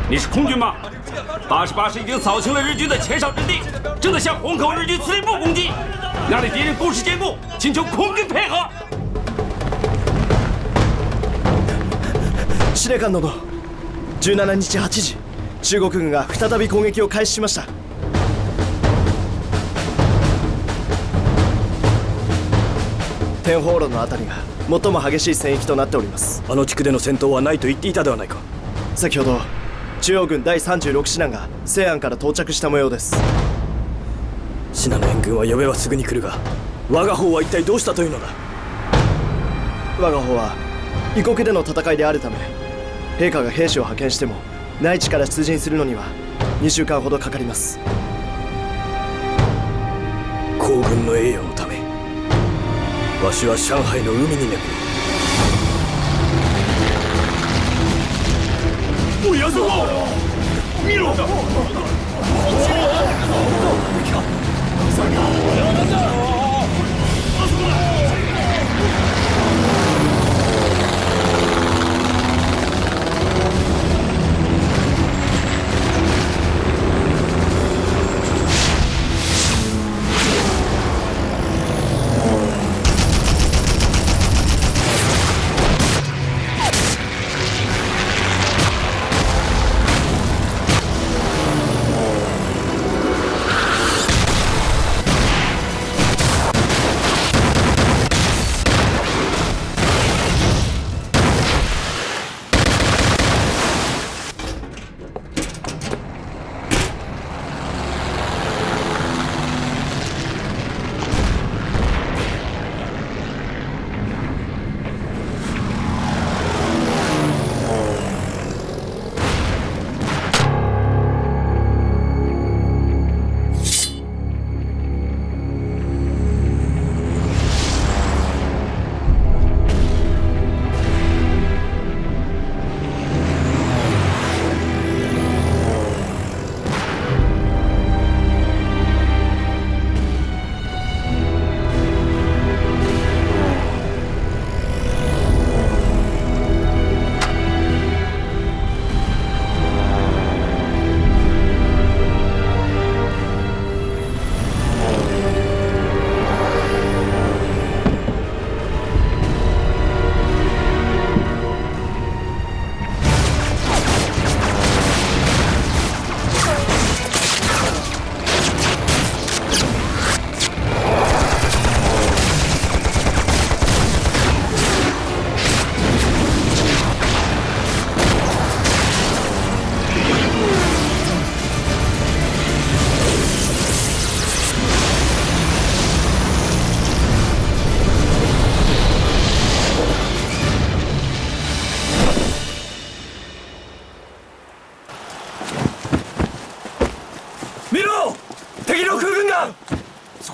你是空军吗？88师已经扫清了日军的前哨阵地，正在向虹口日军司令部攻击，那里敌人攻势坚固，请求空军配合。司令官殿、17日8時、中国軍が再び攻撃を開始しました。天宝路のあたりが最も激しい戦域となっております。あの地区での戦闘はないと言っていたではないか。先ほど中央軍第36師団が西安から到着した模様です。信濃援軍は呼べばすぐに来るが、我が方は一体どうしたというのだ。我が方は異国での戦いであるため、陛下が兵士を派遣しても内地から出陣するのには2週間ほどかかります。皇軍の栄誉のため、わしは上海の海に眠る。不要走！密路！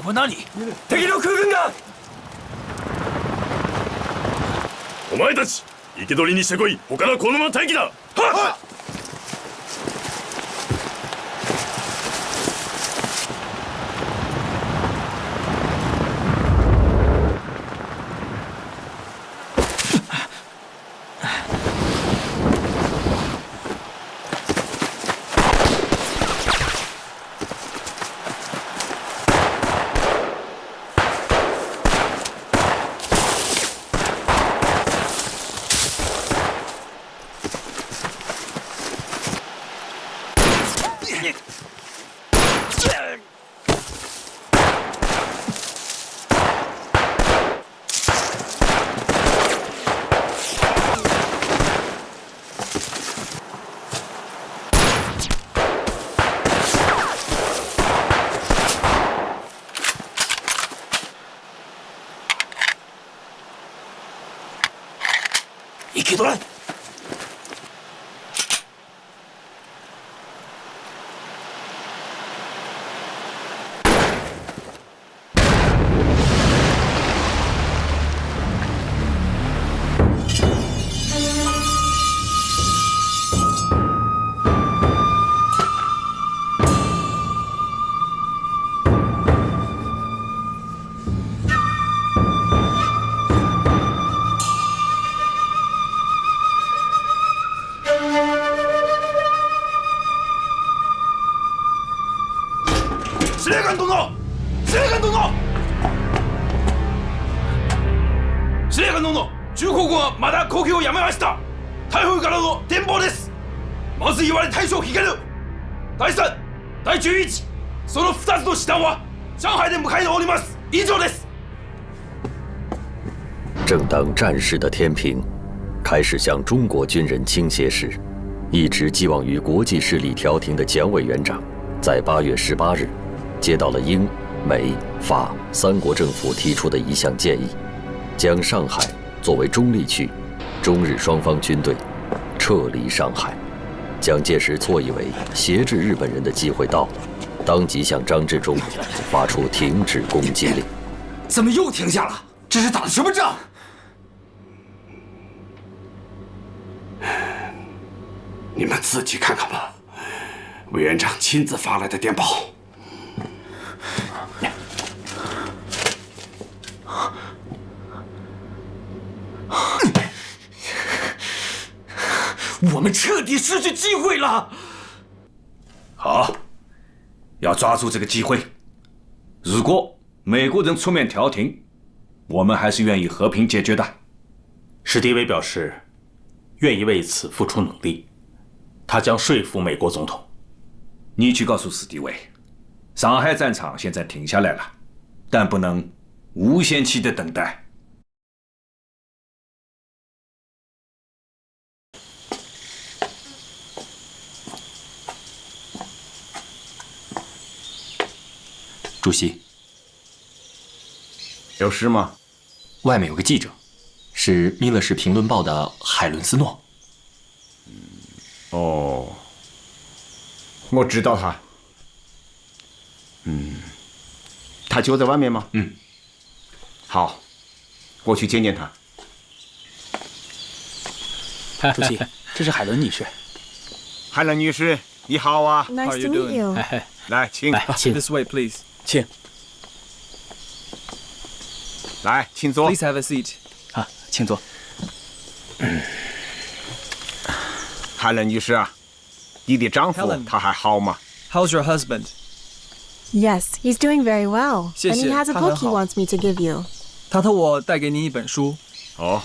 は何？敵の空軍が！お前たち生け捕りにしてこい。他のこのまま待機だ。はっ。生け捕らえ！司令官殿！司令官殿！司令官殿！中国軍はまだ攻撃をやめました。台風からの展望です。まず言われ対処を引ける。第3、第11、その2つの師団は上海で迎えております。以上です。正当战事的天平开始向中国军人倾斜时，一直寄望于国际势力调停的蒋委员长，在8月18日。接到了英、美、法3国政府提出的一项建议，将上海作为中立区，中日双方军队撤离上海，蒋介石错以为挟制日本人的机会到了，当即向张治中发出停止攻击令。怎么又停下了？这是打的什么仗？你们自己看看吧，委员长亲自发来的电报。我们彻底失去机会了。好，要抓住这个机会。如果美国人出面调停，我们还是愿意和平解决的。史迪威表示愿意为此付出努力，他将说服美国总统。你去告诉史迪威，上海战场现在停下来了，但不能无限期的等待。主席，有事吗？外面有个记者，是密勒市评论报的海伦斯诺。哦，我知道他。他就在外面吗？好，我去见见他。主席，这是海伦女士。海伦女士，你好啊。 Nice to meet you. 来，请。请 This way, please. 请。来，请坐。 Please have a seat. 啊，请坐。海伦女士啊，你的丈夫他还好吗？ How's your husband? Yes, he's doing very well. 谢谢， And he has a 他很 book he 好。 wants me to give you. 他托我带给您一本书。哦。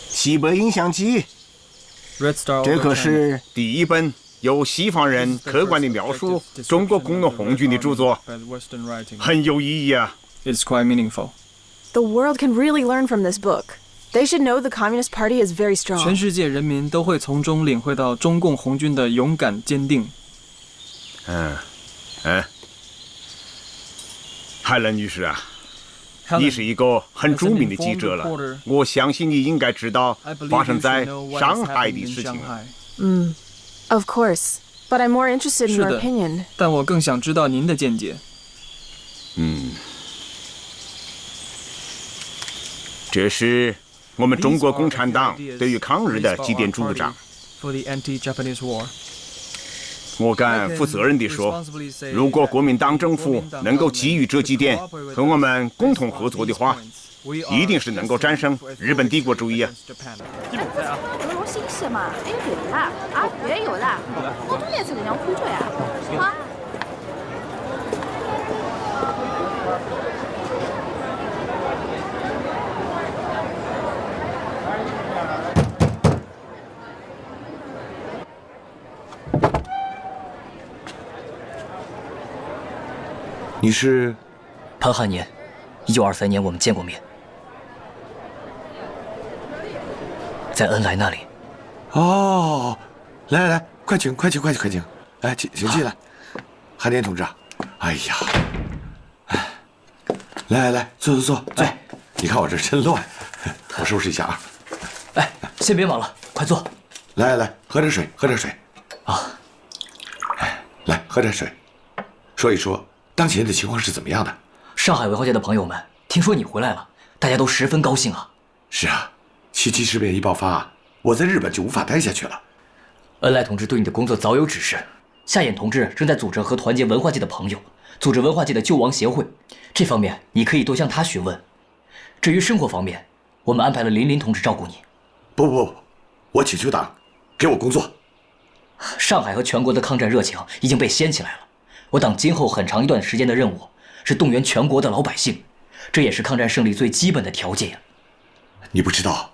西北印象记， Red Star. 这可是第一本由西方人客观地描述中国工农红军的著作，很有意义啊。It's quite meaningful. The world can really learn from this book. They should know the Communist Party is very 全 strong. 世界人民都会从中领会到中共红军的勇敢坚定。海伦女士啊，你是一个很著名的记者了，我相信你应该知道发生在上海的事情。 Of course. But I'm more interested in 是 your 的 opinion. 但我更想知道您的见解。这是我们中国共产党对于抗日的几点主张。 For the anti-Japanese war. 我敢负责任地说，如果国民党政府能够基于这几点和我们共同合作的话，一定是能够战胜日本帝国主义啊！俄罗新鲜嘛，还有油啦，啊，也有啦，我中间这个娘哭着呀，啊。 你是潘汉年，1923年我们见过面，在恩来那里。哦，来来来，快请，快请，快请，快请！哎，请进来，汉年同志。哎呀，哎，来来来，坐坐坐，坐。你看我这真乱，我收拾一下啊。哎，先别忙了，快坐。来来来，喝点水，喝点水。啊，哎，来喝点水，说一说。 当前的情况是怎么样的？上海文化界的朋友们听说你回来了，大家都十分高兴啊。是啊，77事变一爆发，我在日本就无法待下去了。恩来同志对你的工作早有指示，夏衍同志正在组织和团结文化界的朋友，组织文化界的救亡协会，这方面你可以多向他询问。至于生活方面，我们安排了林林同志照顾你。不，我请求党，给我工作。上海和全国的抗战热情已经被掀起来了。 我党今后很长一段时间的任务是动员全国的老百姓，这也是抗战胜利最基本的条件呀。你不知道，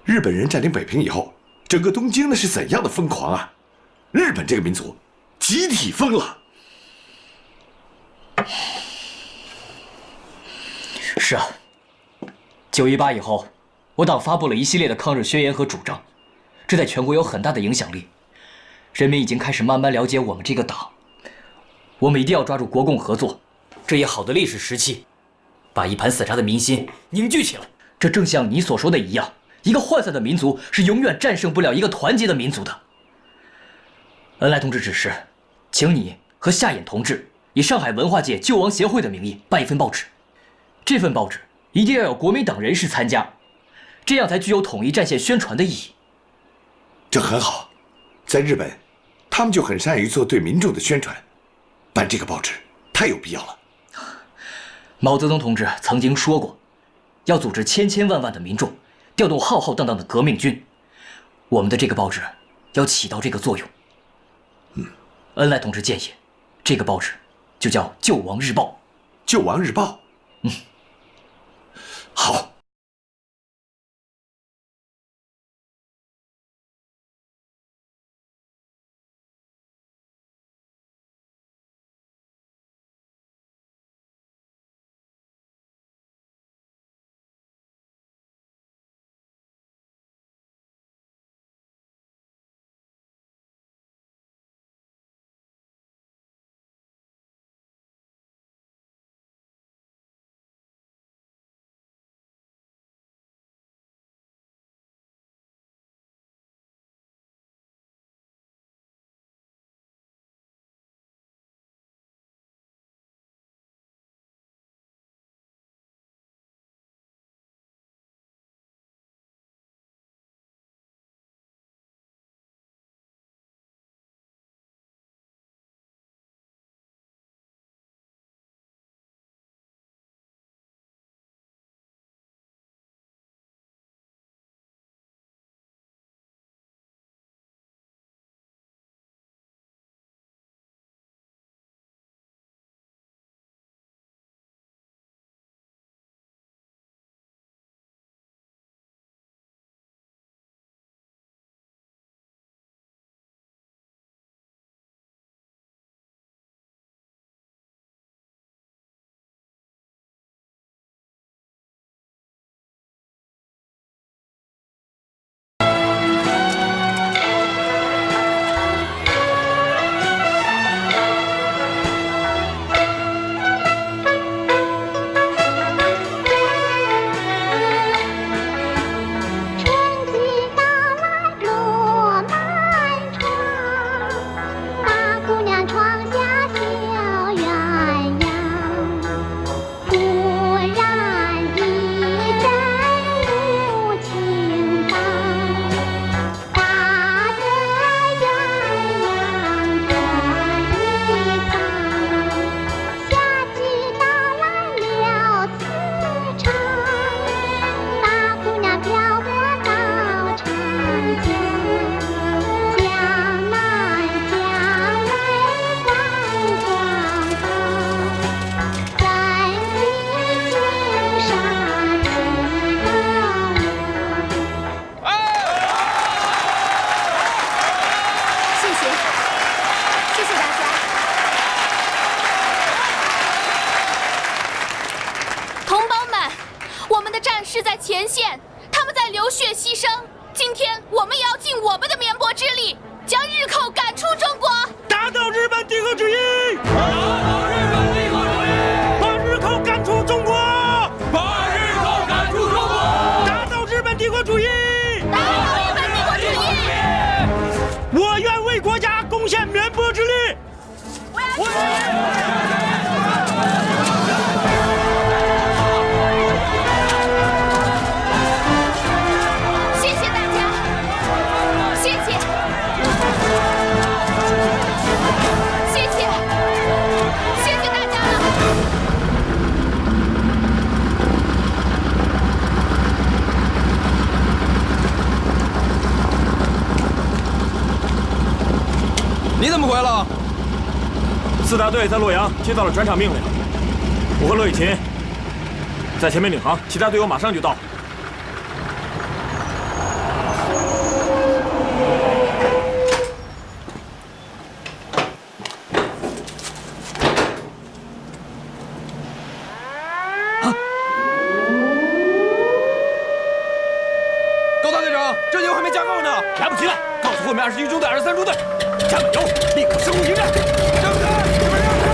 日本人占领北平以后，整个东京那是怎样的疯狂啊！日本这个民族集体疯了。是啊，9·18以后，我党发布了一系列的抗日宣言和主张，这在全国有很大的影响力，人民已经开始慢慢了解我们这个党。 我们一定要抓住国共合作这一好的历史时期，把一盘散沙的民心凝聚起来。这正像你所说的一样，一个涣散的民族是永远战胜不了一个团结的民族的。恩来同志指示，请你和夏衍同志以上海文化界救亡协会的名义办一份报纸，这份报纸一定要有国民党人士参加，这样才具有统一战线宣传的意义。这很好，在日本，他们就很善于做对民众的宣传。 办这个报纸太有必要了。毛泽东同志曾经说过，要组织千千万万的民众，调动浩浩荡荡的革命军。我们的这个报纸要起到这个作用。恩来同志建议，这个报纸就叫《救亡日报》。救亡日报。好。战士在前线，他们在流血牺牲。今天我们也要尽我们的绵薄之力，将日寇赶出中国，打倒日本帝国主义！打倒日本帝国主义！把日寇赶出中国！把日寇赶出中国！打倒日本帝国主义！打倒日本帝国主义！我愿为国家贡献绵薄之力。我你怎么回来了？4大队在洛阳接到了转场命令，我和乐以琴在前面领航，其他队友马上就到。高大队长，这油还没加够呢，来不及了！告诉后面21中队、23中队，加满油，立刻升空迎战！让开！你们让开！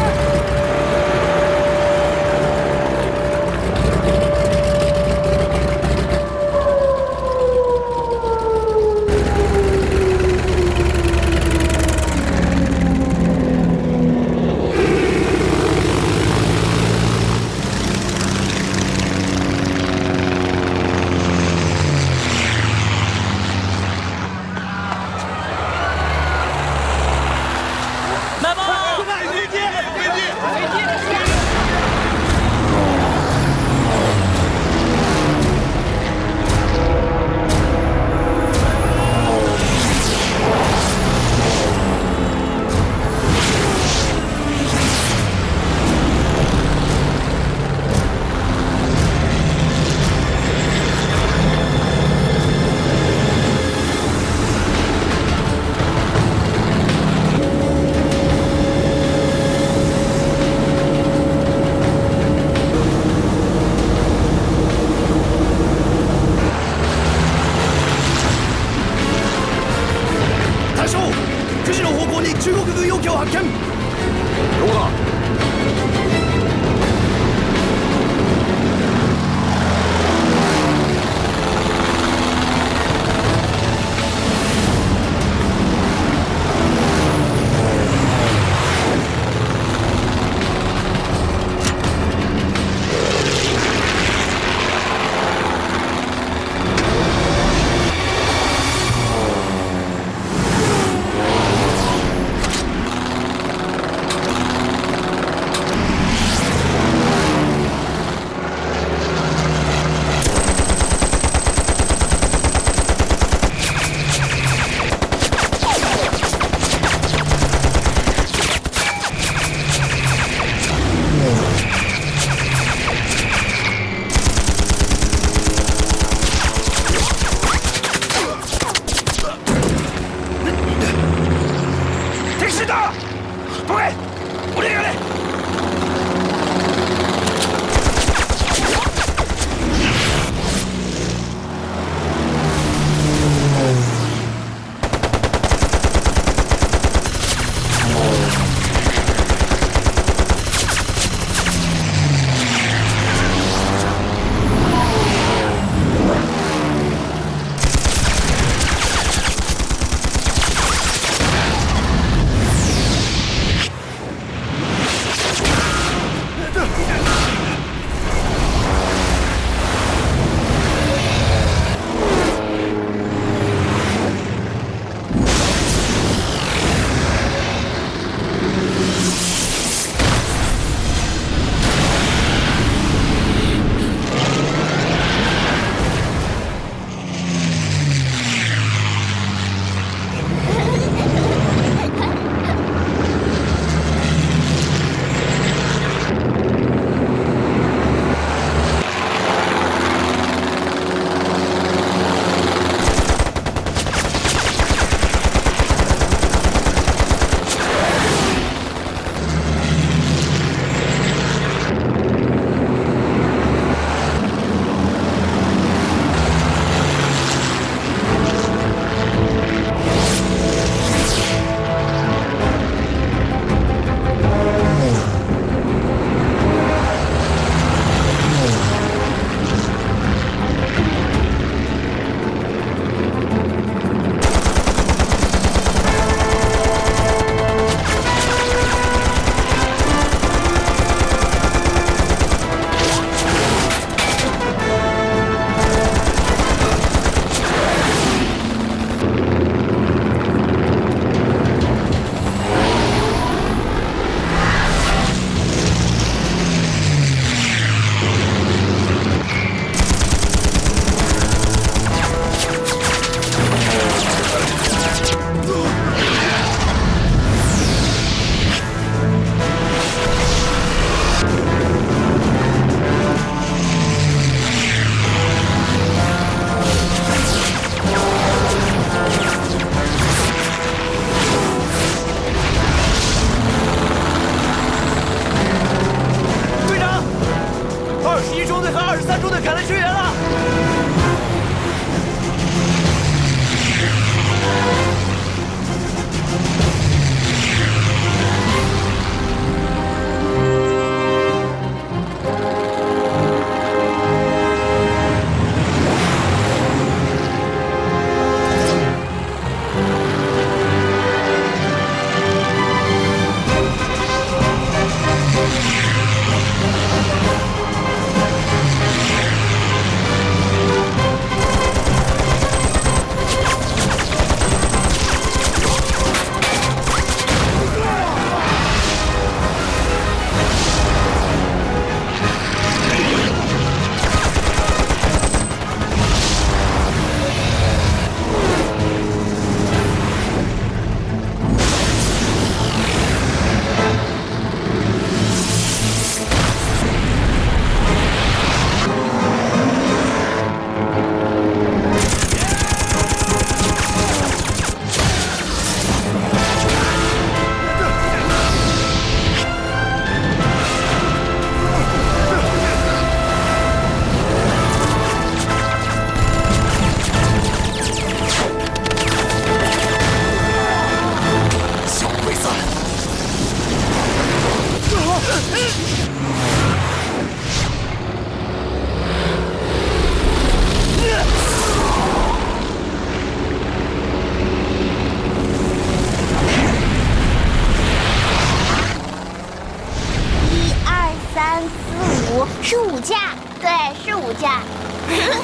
对，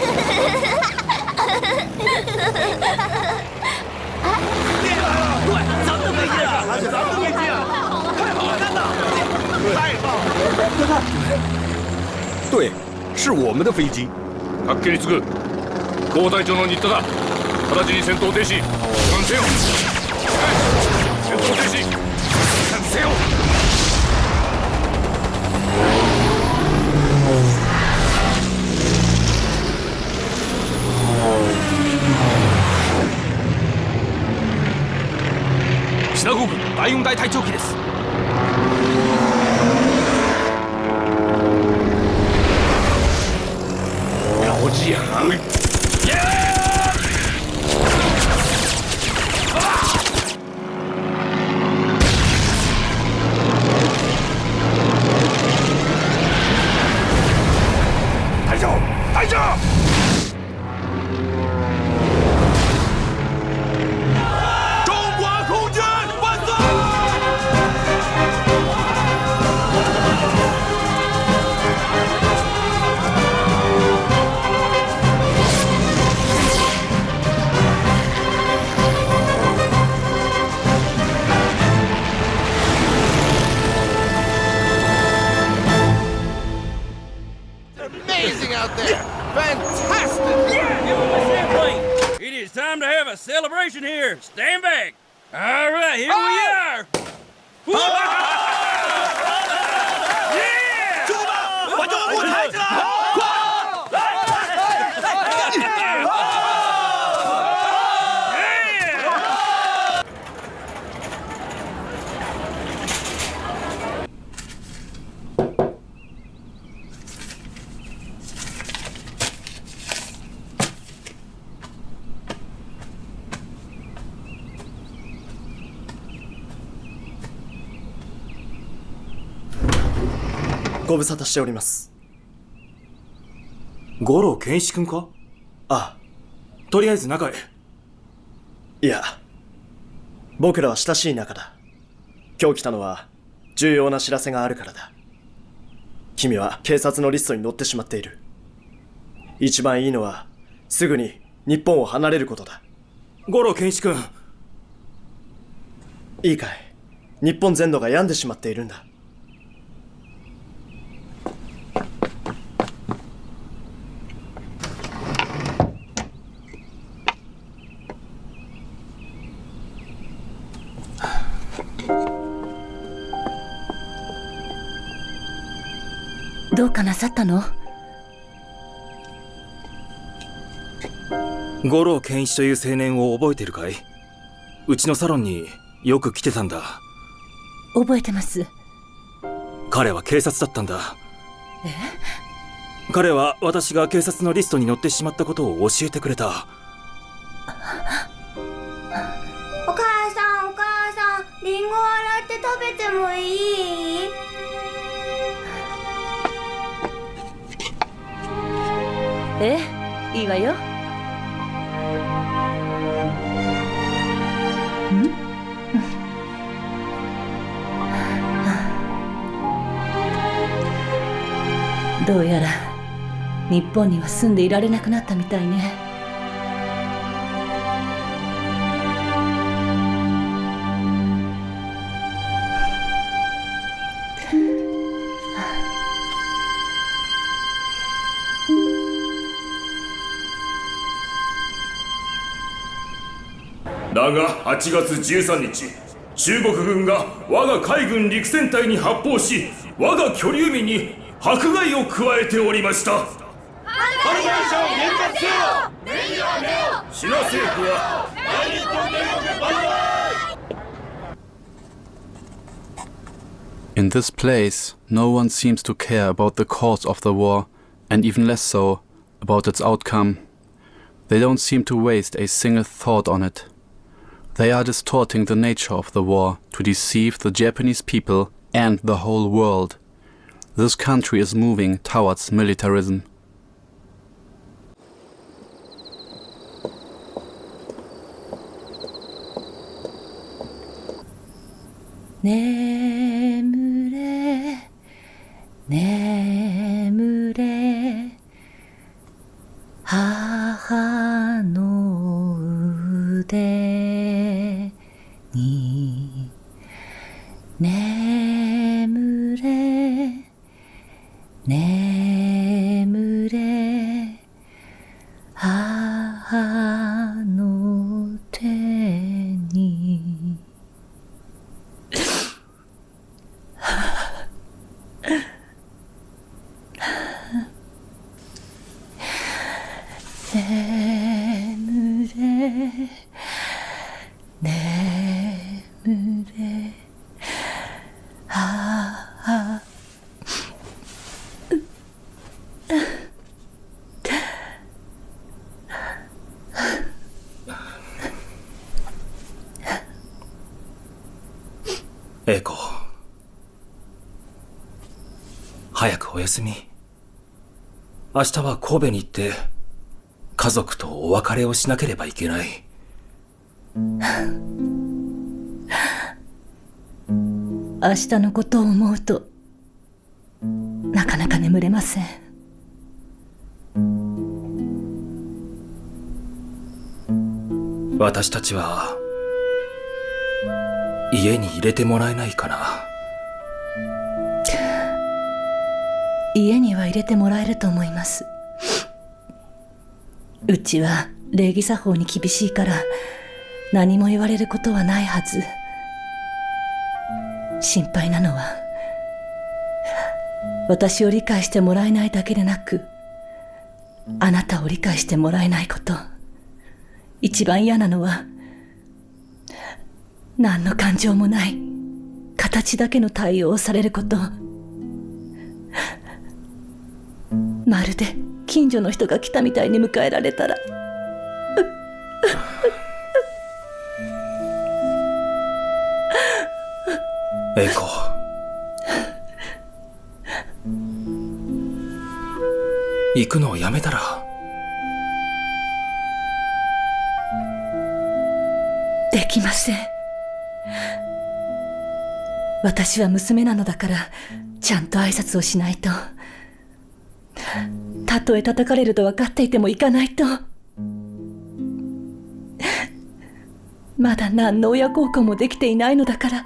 咱们的飞机啊！咱们的飞机啊！太好了，真的！太棒了！对，是我们的飛機。はっきりつく。高隊長の新田だ。直ちに戦闘停止。完成よ。戦闘停止。完成よ。シナ号軍第4代隊長機です。老子行。隊長，隊長！中国空军万岁！Amazing out there! Fantastic! Yeah! Give them the champagne! It is time to have a celebration here! Stand back! All right, here we are! Yeah! 猪们，我就舞台去了！ご無沙汰しております。五郎健一君か？ああ。とりあえず中へ。いや、僕らは親しい仲だ。今日来たのは重要な知らせがあるからだ。君は警察のリストに載ってしまっている。一番いいのはすぐに日本を離れることだ。五郎健一君。いいかい。日本全土が病んでしまっているんだ。どうかなさったの？五郎健一という青年を覚えてるかい？うちのサロンによく来てたんだ。覚えてます。彼は警察だったんだ。え？彼は私が警察のリストに載ってしまったことを教えてくれた。お母さん、お母さん、リンゴを洗って食べてもいい？ええ、いいわよ。どうやら日本には住んでいられなくなったみたいね。だが8月13日、中国軍が我が海軍陸戦隊に発砲し、我が居留民に迫害を加えておりました。犯罪者を厳罰せよ！シナ政府は大日本帝国万歳！ In this place, no one seems to care about the cause of the war, and even less so about its outcome. They don't seem to waste a single thought on it. They are distorting the nature of the war to deceive the Japanese people and the whole world. This country is moving towards militarism. 母の腕に眠れ眠れ母の手に眠れ眠れ母英子、早くお休み。明日は神戸に行って家族とお別れをしなければいけない。明日のことを思うとなかなか眠れません。私たちは家に入れてもらえないかな。家には入れてもらえると思います。うちは礼儀作法に厳しいから何も言われることはないはず。心配なのは私を理解してもらえないだけでなく、あなたを理解してもらえないこと。一番嫌なのは何の感情もない形だけの対応をされること。まるで近所の人が来たみたいに迎えられたら英子、行くのをやめたら。できません。私は娘なのだからちゃんと挨拶をしないと。たとえ叩かれると分かっていても行かないと。まだ何の親孝行もできていないのだから。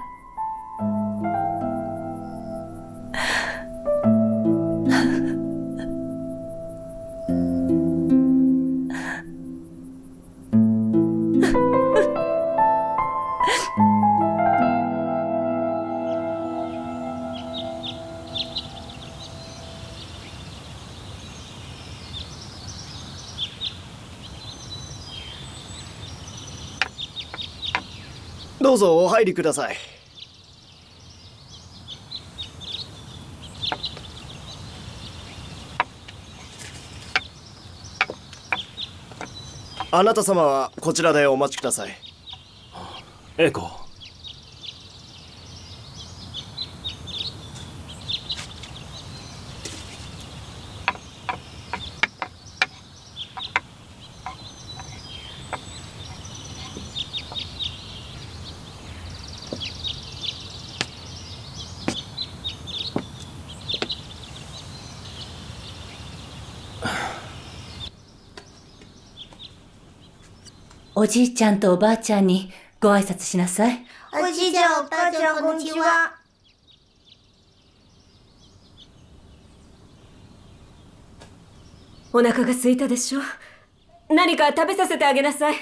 どうぞお入りください。あなた様はこちらでお待ちください。英子、おじいちゃんとおばあちゃんにご挨拶しなさい。おじいちゃん、おばあちゃん、こんにちは。お腹が空いたでしょ。何か食べさせてあげなさい。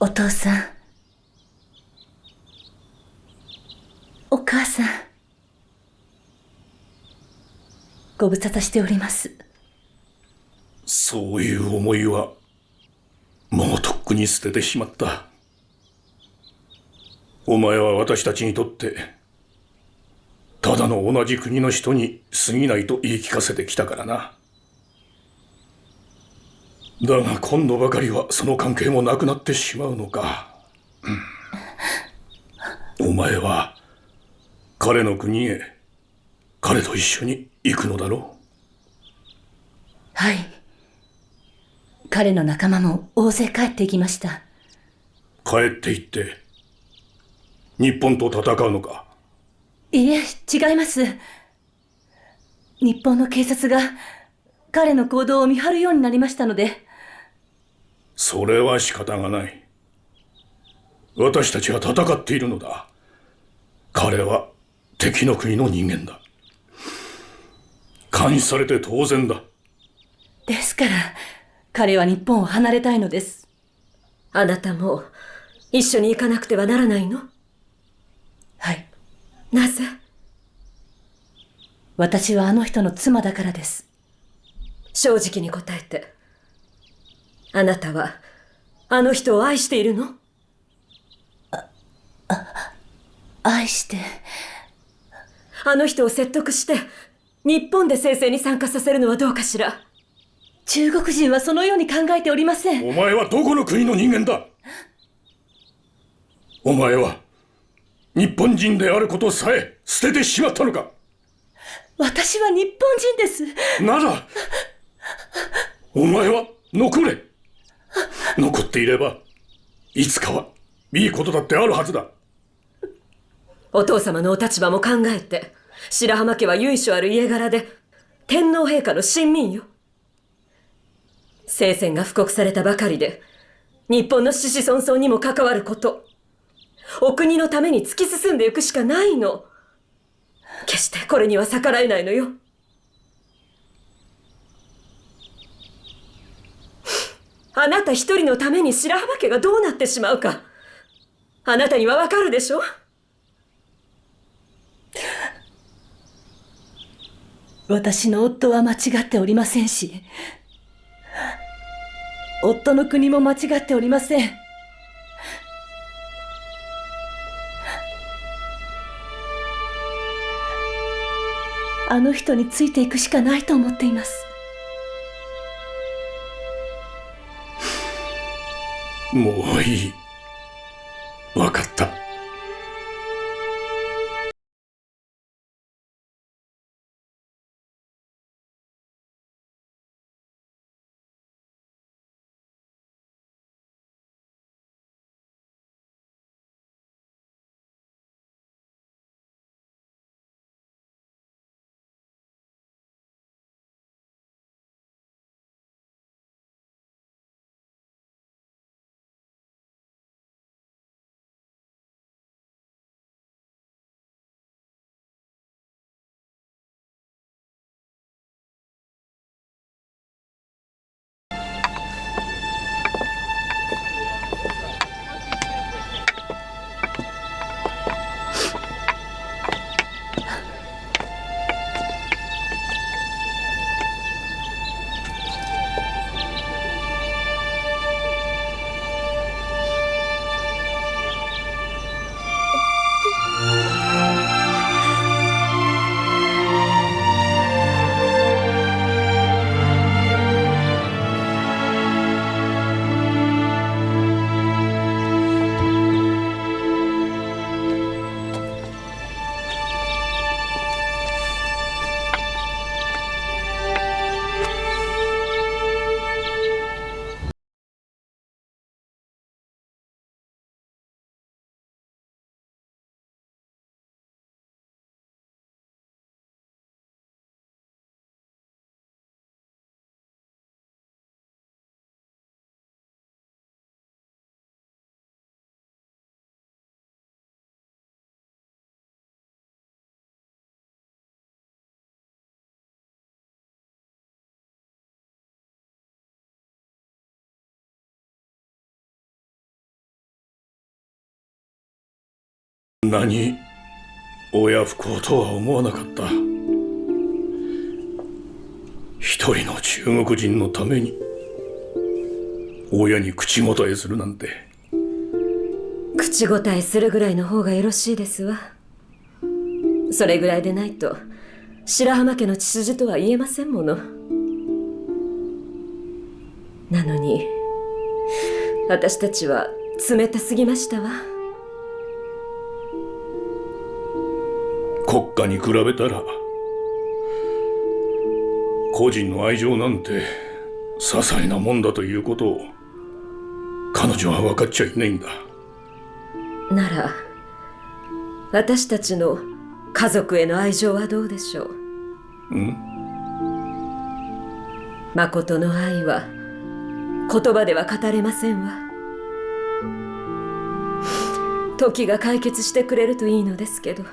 お父さん、お母さん、ご無沙汰しております。そういう思いはもうとっくに捨ててしまった。お前は私たちにとってただの同じ国の人に過ぎないと言い聞かせてきたからな。だが今度ばかりはその関係もなくなってしまうのか。お前は彼の国へ彼と一緒に行くのだろはい。彼の仲間も大勢帰っていきました。う。帰って行って日本と戦うのか。いえ、違います。日本の警察が彼の行動を見張るようになりましたので。それは仕方がない。私たちは戦っているのだ。彼は敵の国の人間だ。監視されて当然だ。ですから彼は日本を離れたいのです。あなたも一緒に行かなくてはならないの？はい。なぜ？私はあの人の妻だからです。正直に答えて。あなたはあの人を愛しているの？愛して。あの人を説得して日本で聖戦に参加させるのはどうかしら。中国人はそのように考えておりません。お前はどこの国の人間だ？お前は日本人であることさえ捨ててしまったのか？私は日本人です。ならお前は残れ。残っていればいつかはいいことだってあるはずだ。お父様のお立場も考えて、白浜家は由緒ある家柄で天皇陛下の親民よ。聖戦が布告されたばかりで日本の子々孫々にも関わること、お国のために突き進んでいくしかないの。決してこれには逆らえないのよ。あなた一人のために白浜家がどうなってしまうか、あなたにはわかるでしょ？私の夫は間違っておりませんし、夫の国も間違っておりません。あの人についていくしかないと思っています。もういい。わかった。何、親不孝とは思わなかった。一人の中国人のために親に口答えするなんて。口答えするぐらいの方がよろしいですわ。それぐらいでないと白浜家の血筋とは言えませんもの。なのに私たちは冷たすぎましたわ。国家に比べたら個人の愛情なんて些細なもんだということを彼女は分かっちゃいないんだ。なら私たちの家族への愛情はどうでしょう。誠の愛は言葉では語れませんわ。時が解決してくれるといいのですけど。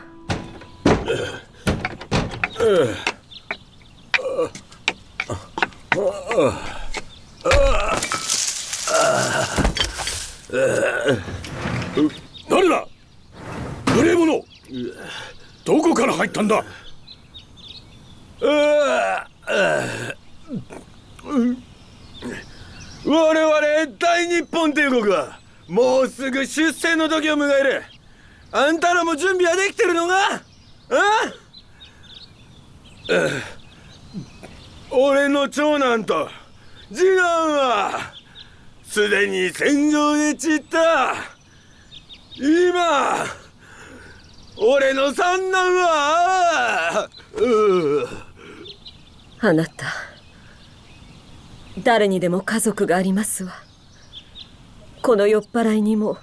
誰だ？無礼者！どこから入ったんだ？我々大日本帝国はもうすぐ出征の時を迎える。あんたらも準備はできてるのか？俺の長男と次男はすでに戦場で散った。今俺の三男はあなた、誰にでも家族がありますわ。この酔っ払いにも、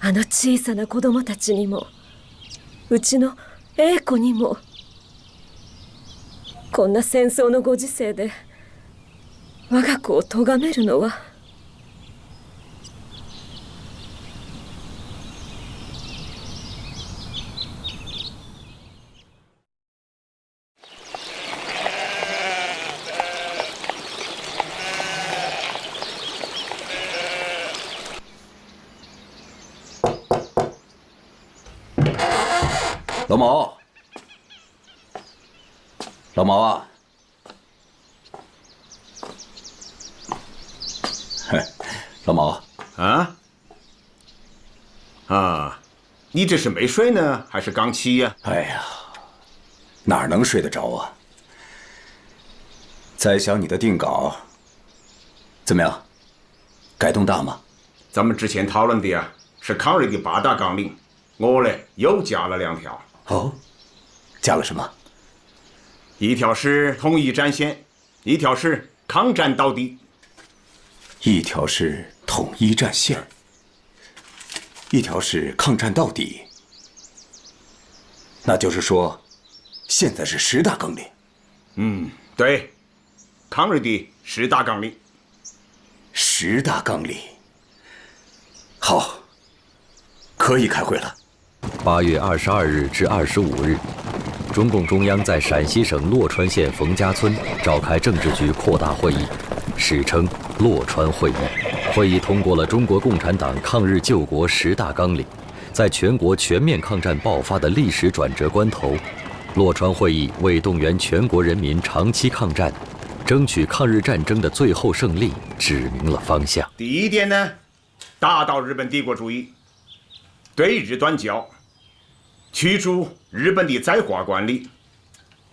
あの小さな子供たちにも、うちの英子にも。こんな戦争のご時世で我が子を咎めるのは。老毛，老毛啊，老毛你这是没睡呢，还是刚起呀？哎呀，哪能睡得着啊？在想你的定稿怎么样？改动大吗？咱们之前讨论的呀，是抗日的8大纲领，我呢又加了2条。哦，加了什么？一条是统一战线，一条是抗战到底。一条是统一战线，一条是抗战到底。那就是说，现在是10大纲领。对，抗日的10大纲领。10大纲领，好，可以开会了。8月22日至25日，中共中央在陕西省洛川县冯家村召开政治局扩大会议，史称洛川会议。会议通过了中国共产党抗日救国10大纲领。在全国全面抗战爆发的历史转折关头，洛川会议为动员全国人民长期抗战，争取抗日战争的最后胜利指明了方向。第一点呢，打倒日本帝国主义，对日断交，驱逐日本的在华官吏，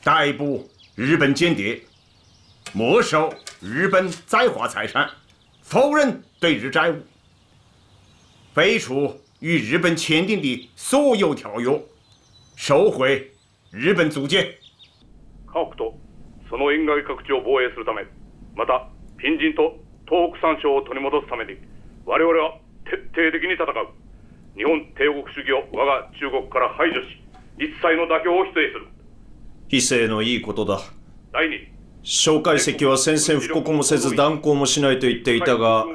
逮捕日本间谍，没收日本在华财产，否认对日债务，废除与日本签订的所有条约，收回日本租界。家屋とその沿岸各地を防衛するため、また隣人と東北3省を取り戻すために、我々は徹底的に戦う。日本帝国主義を我が中国から排除し、一切の妥協を否定する。威勢のいいことだ。第二、蒋介石は宣戦布告もせず断交もしないと言っていたが、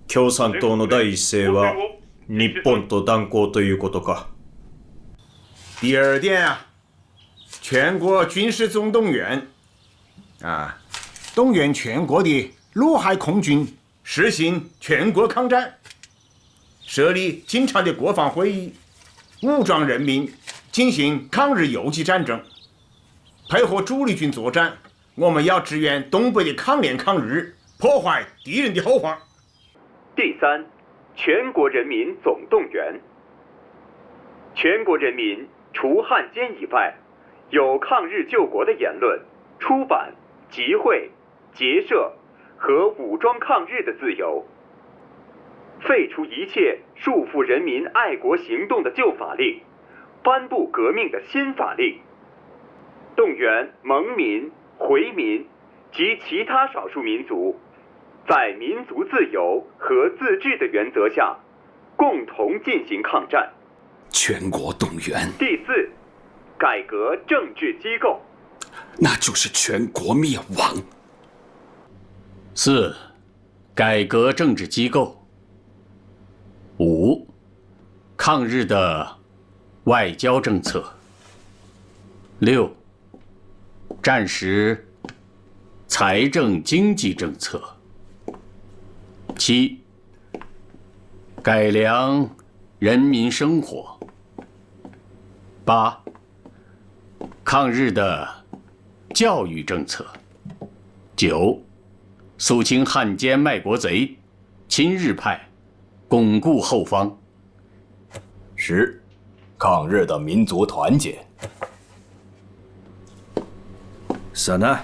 共産党の第一声は日本と断交ということか。第二点啊，全国军事总动员动员全国的陆海空军实行全国抗战，设立经常的国防会议，武装人民进行抗日游击战争，配合主力军作战。我们要支援东北的抗联抗日，破坏敌人的后方。第三，全国人民总动员。全国人民除汉奸以外，有抗日救国的言论、出版、集会、结社和武装抗日的自由。废除一切束缚人民爱国行动的旧法令，颁布革命的新法令。动员蒙民、回民及其他少数民族，在民族自由和自治的原则下，共同进行抗战。全国动员。第四，改革政治机构，那就是全国灭亡。4. 改革政治机构。5. 抗日的外交政策。6. 战时财政经济政策。7. 改良人民生活。8. 抗日的教育政策。9. 肃清汉奸卖国贼、亲日派，巩固后方。10. 抗日的民族团结。什呢？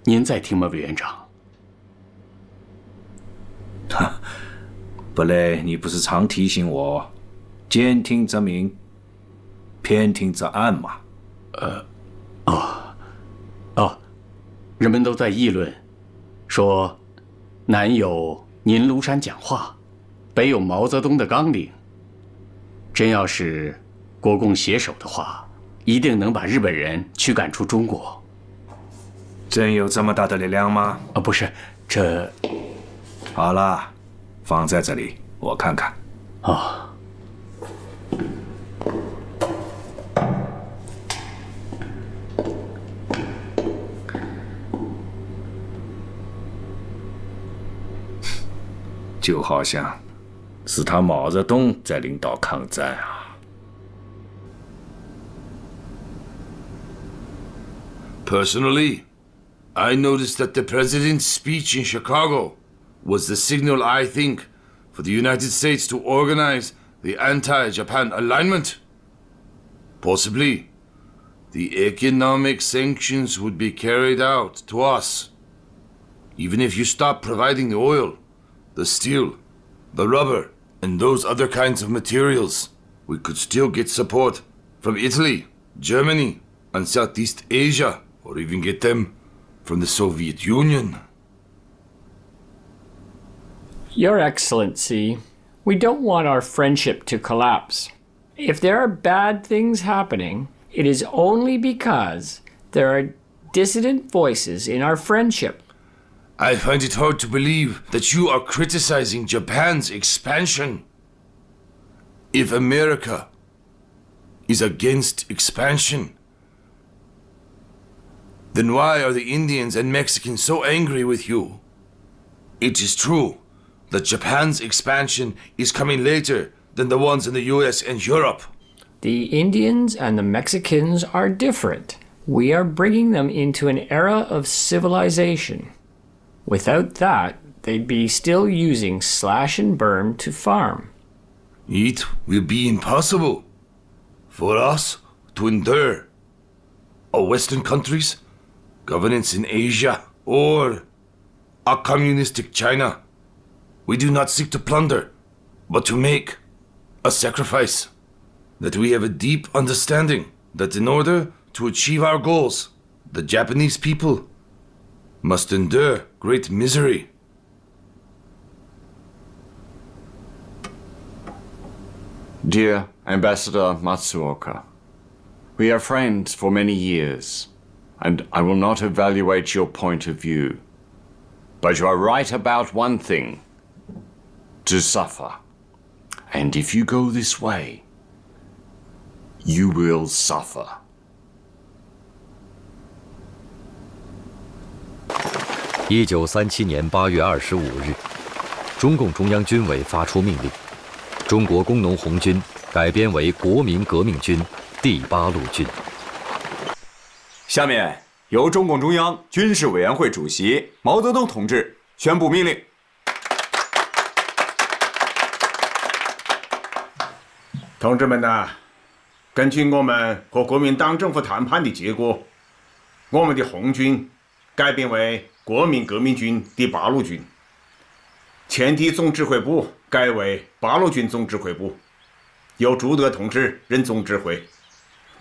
您在听吗，委员长？本来你不是常提醒我，兼听则明，偏听则暗吗？人们都在议论，说南有您庐山讲话，北有毛泽东的纲领。真要是国共携手的话，一定能把日本人驱赶出中国。真有这么大的力量吗？不是，这……好了，放在这里，我看看。就好像是他毛泽东在领导抗战啊。Personally, I noticed that the president's speech in Chicago was the signal, I think, for the United States to organize the anti-Japan alignment. Possibly, the economic sanctions would be carried out to us. Even if you stop providing the oil, the steel, the rubber, and those other kinds of materials, we could still get support from Italy, Germany, and Southeast Asia, or even get them from the Soviet Union. Your Excellency, we don't want our friendship to collapse. If there are bad things happening, it is only because there are dissident voices in our friendship. I find it hard to believe that you are criticizing Japan's expansion. If America is against expansion, then why are the Indians and Mexicans so angry with you? It is true that Japan's expansion is coming later than the ones in the US and Europe. The Indians and the Mexicans are different. We are bringing them into an era of civilization. Without that, they'd be still using slash and burn to farm. It will be impossible for us to endure a Western countries, governance in Asia, or a communistic China. We do not seek to plunder, but to make a sacrifice. That we have a deep understanding that in order to achieve our goals, the Japanese people must endure great misery. Dear Ambassador Matsuoka, we are friends for many years, and I will not evaluate your point of view. But you are right about one thing: to suffer. And if you go this way, you will suffer. 1937年8月25日，中共中央军委发出命令，中国工农红军改编为国民革命军第8路军。下面由中共中央军事委员会主席毛泽东同志宣布命令。同志们呐，根据我们和国民党政府谈判的结果，我们的红军改编为国民革命军第8路军，前敌总指挥部改为8路军总指挥部，由朱德同志任总指挥，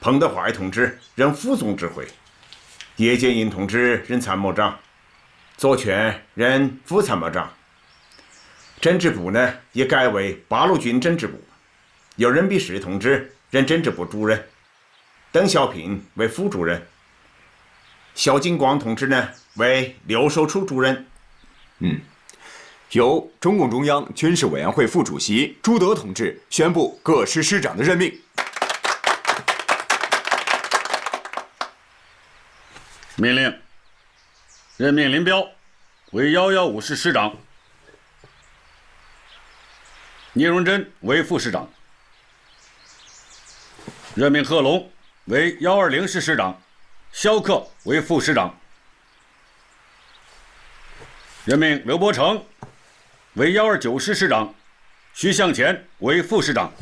彭德怀同志任副总指挥。叶剑英同志任参谋长，左权任副参谋长。政治部呢也改为八路军政治部，由任弼时同志任政治部主任，邓小平为副主任，萧劲光同志呢为留守处主任。由中共中央军事委员会副主席朱德同志宣布各师师长的任命。命令任命林彪为115师师长，聂荣臻为副师长，任命贺龙为120师师长，萧克为副师长，任命刘伯承为129师师长，徐向前为副师长。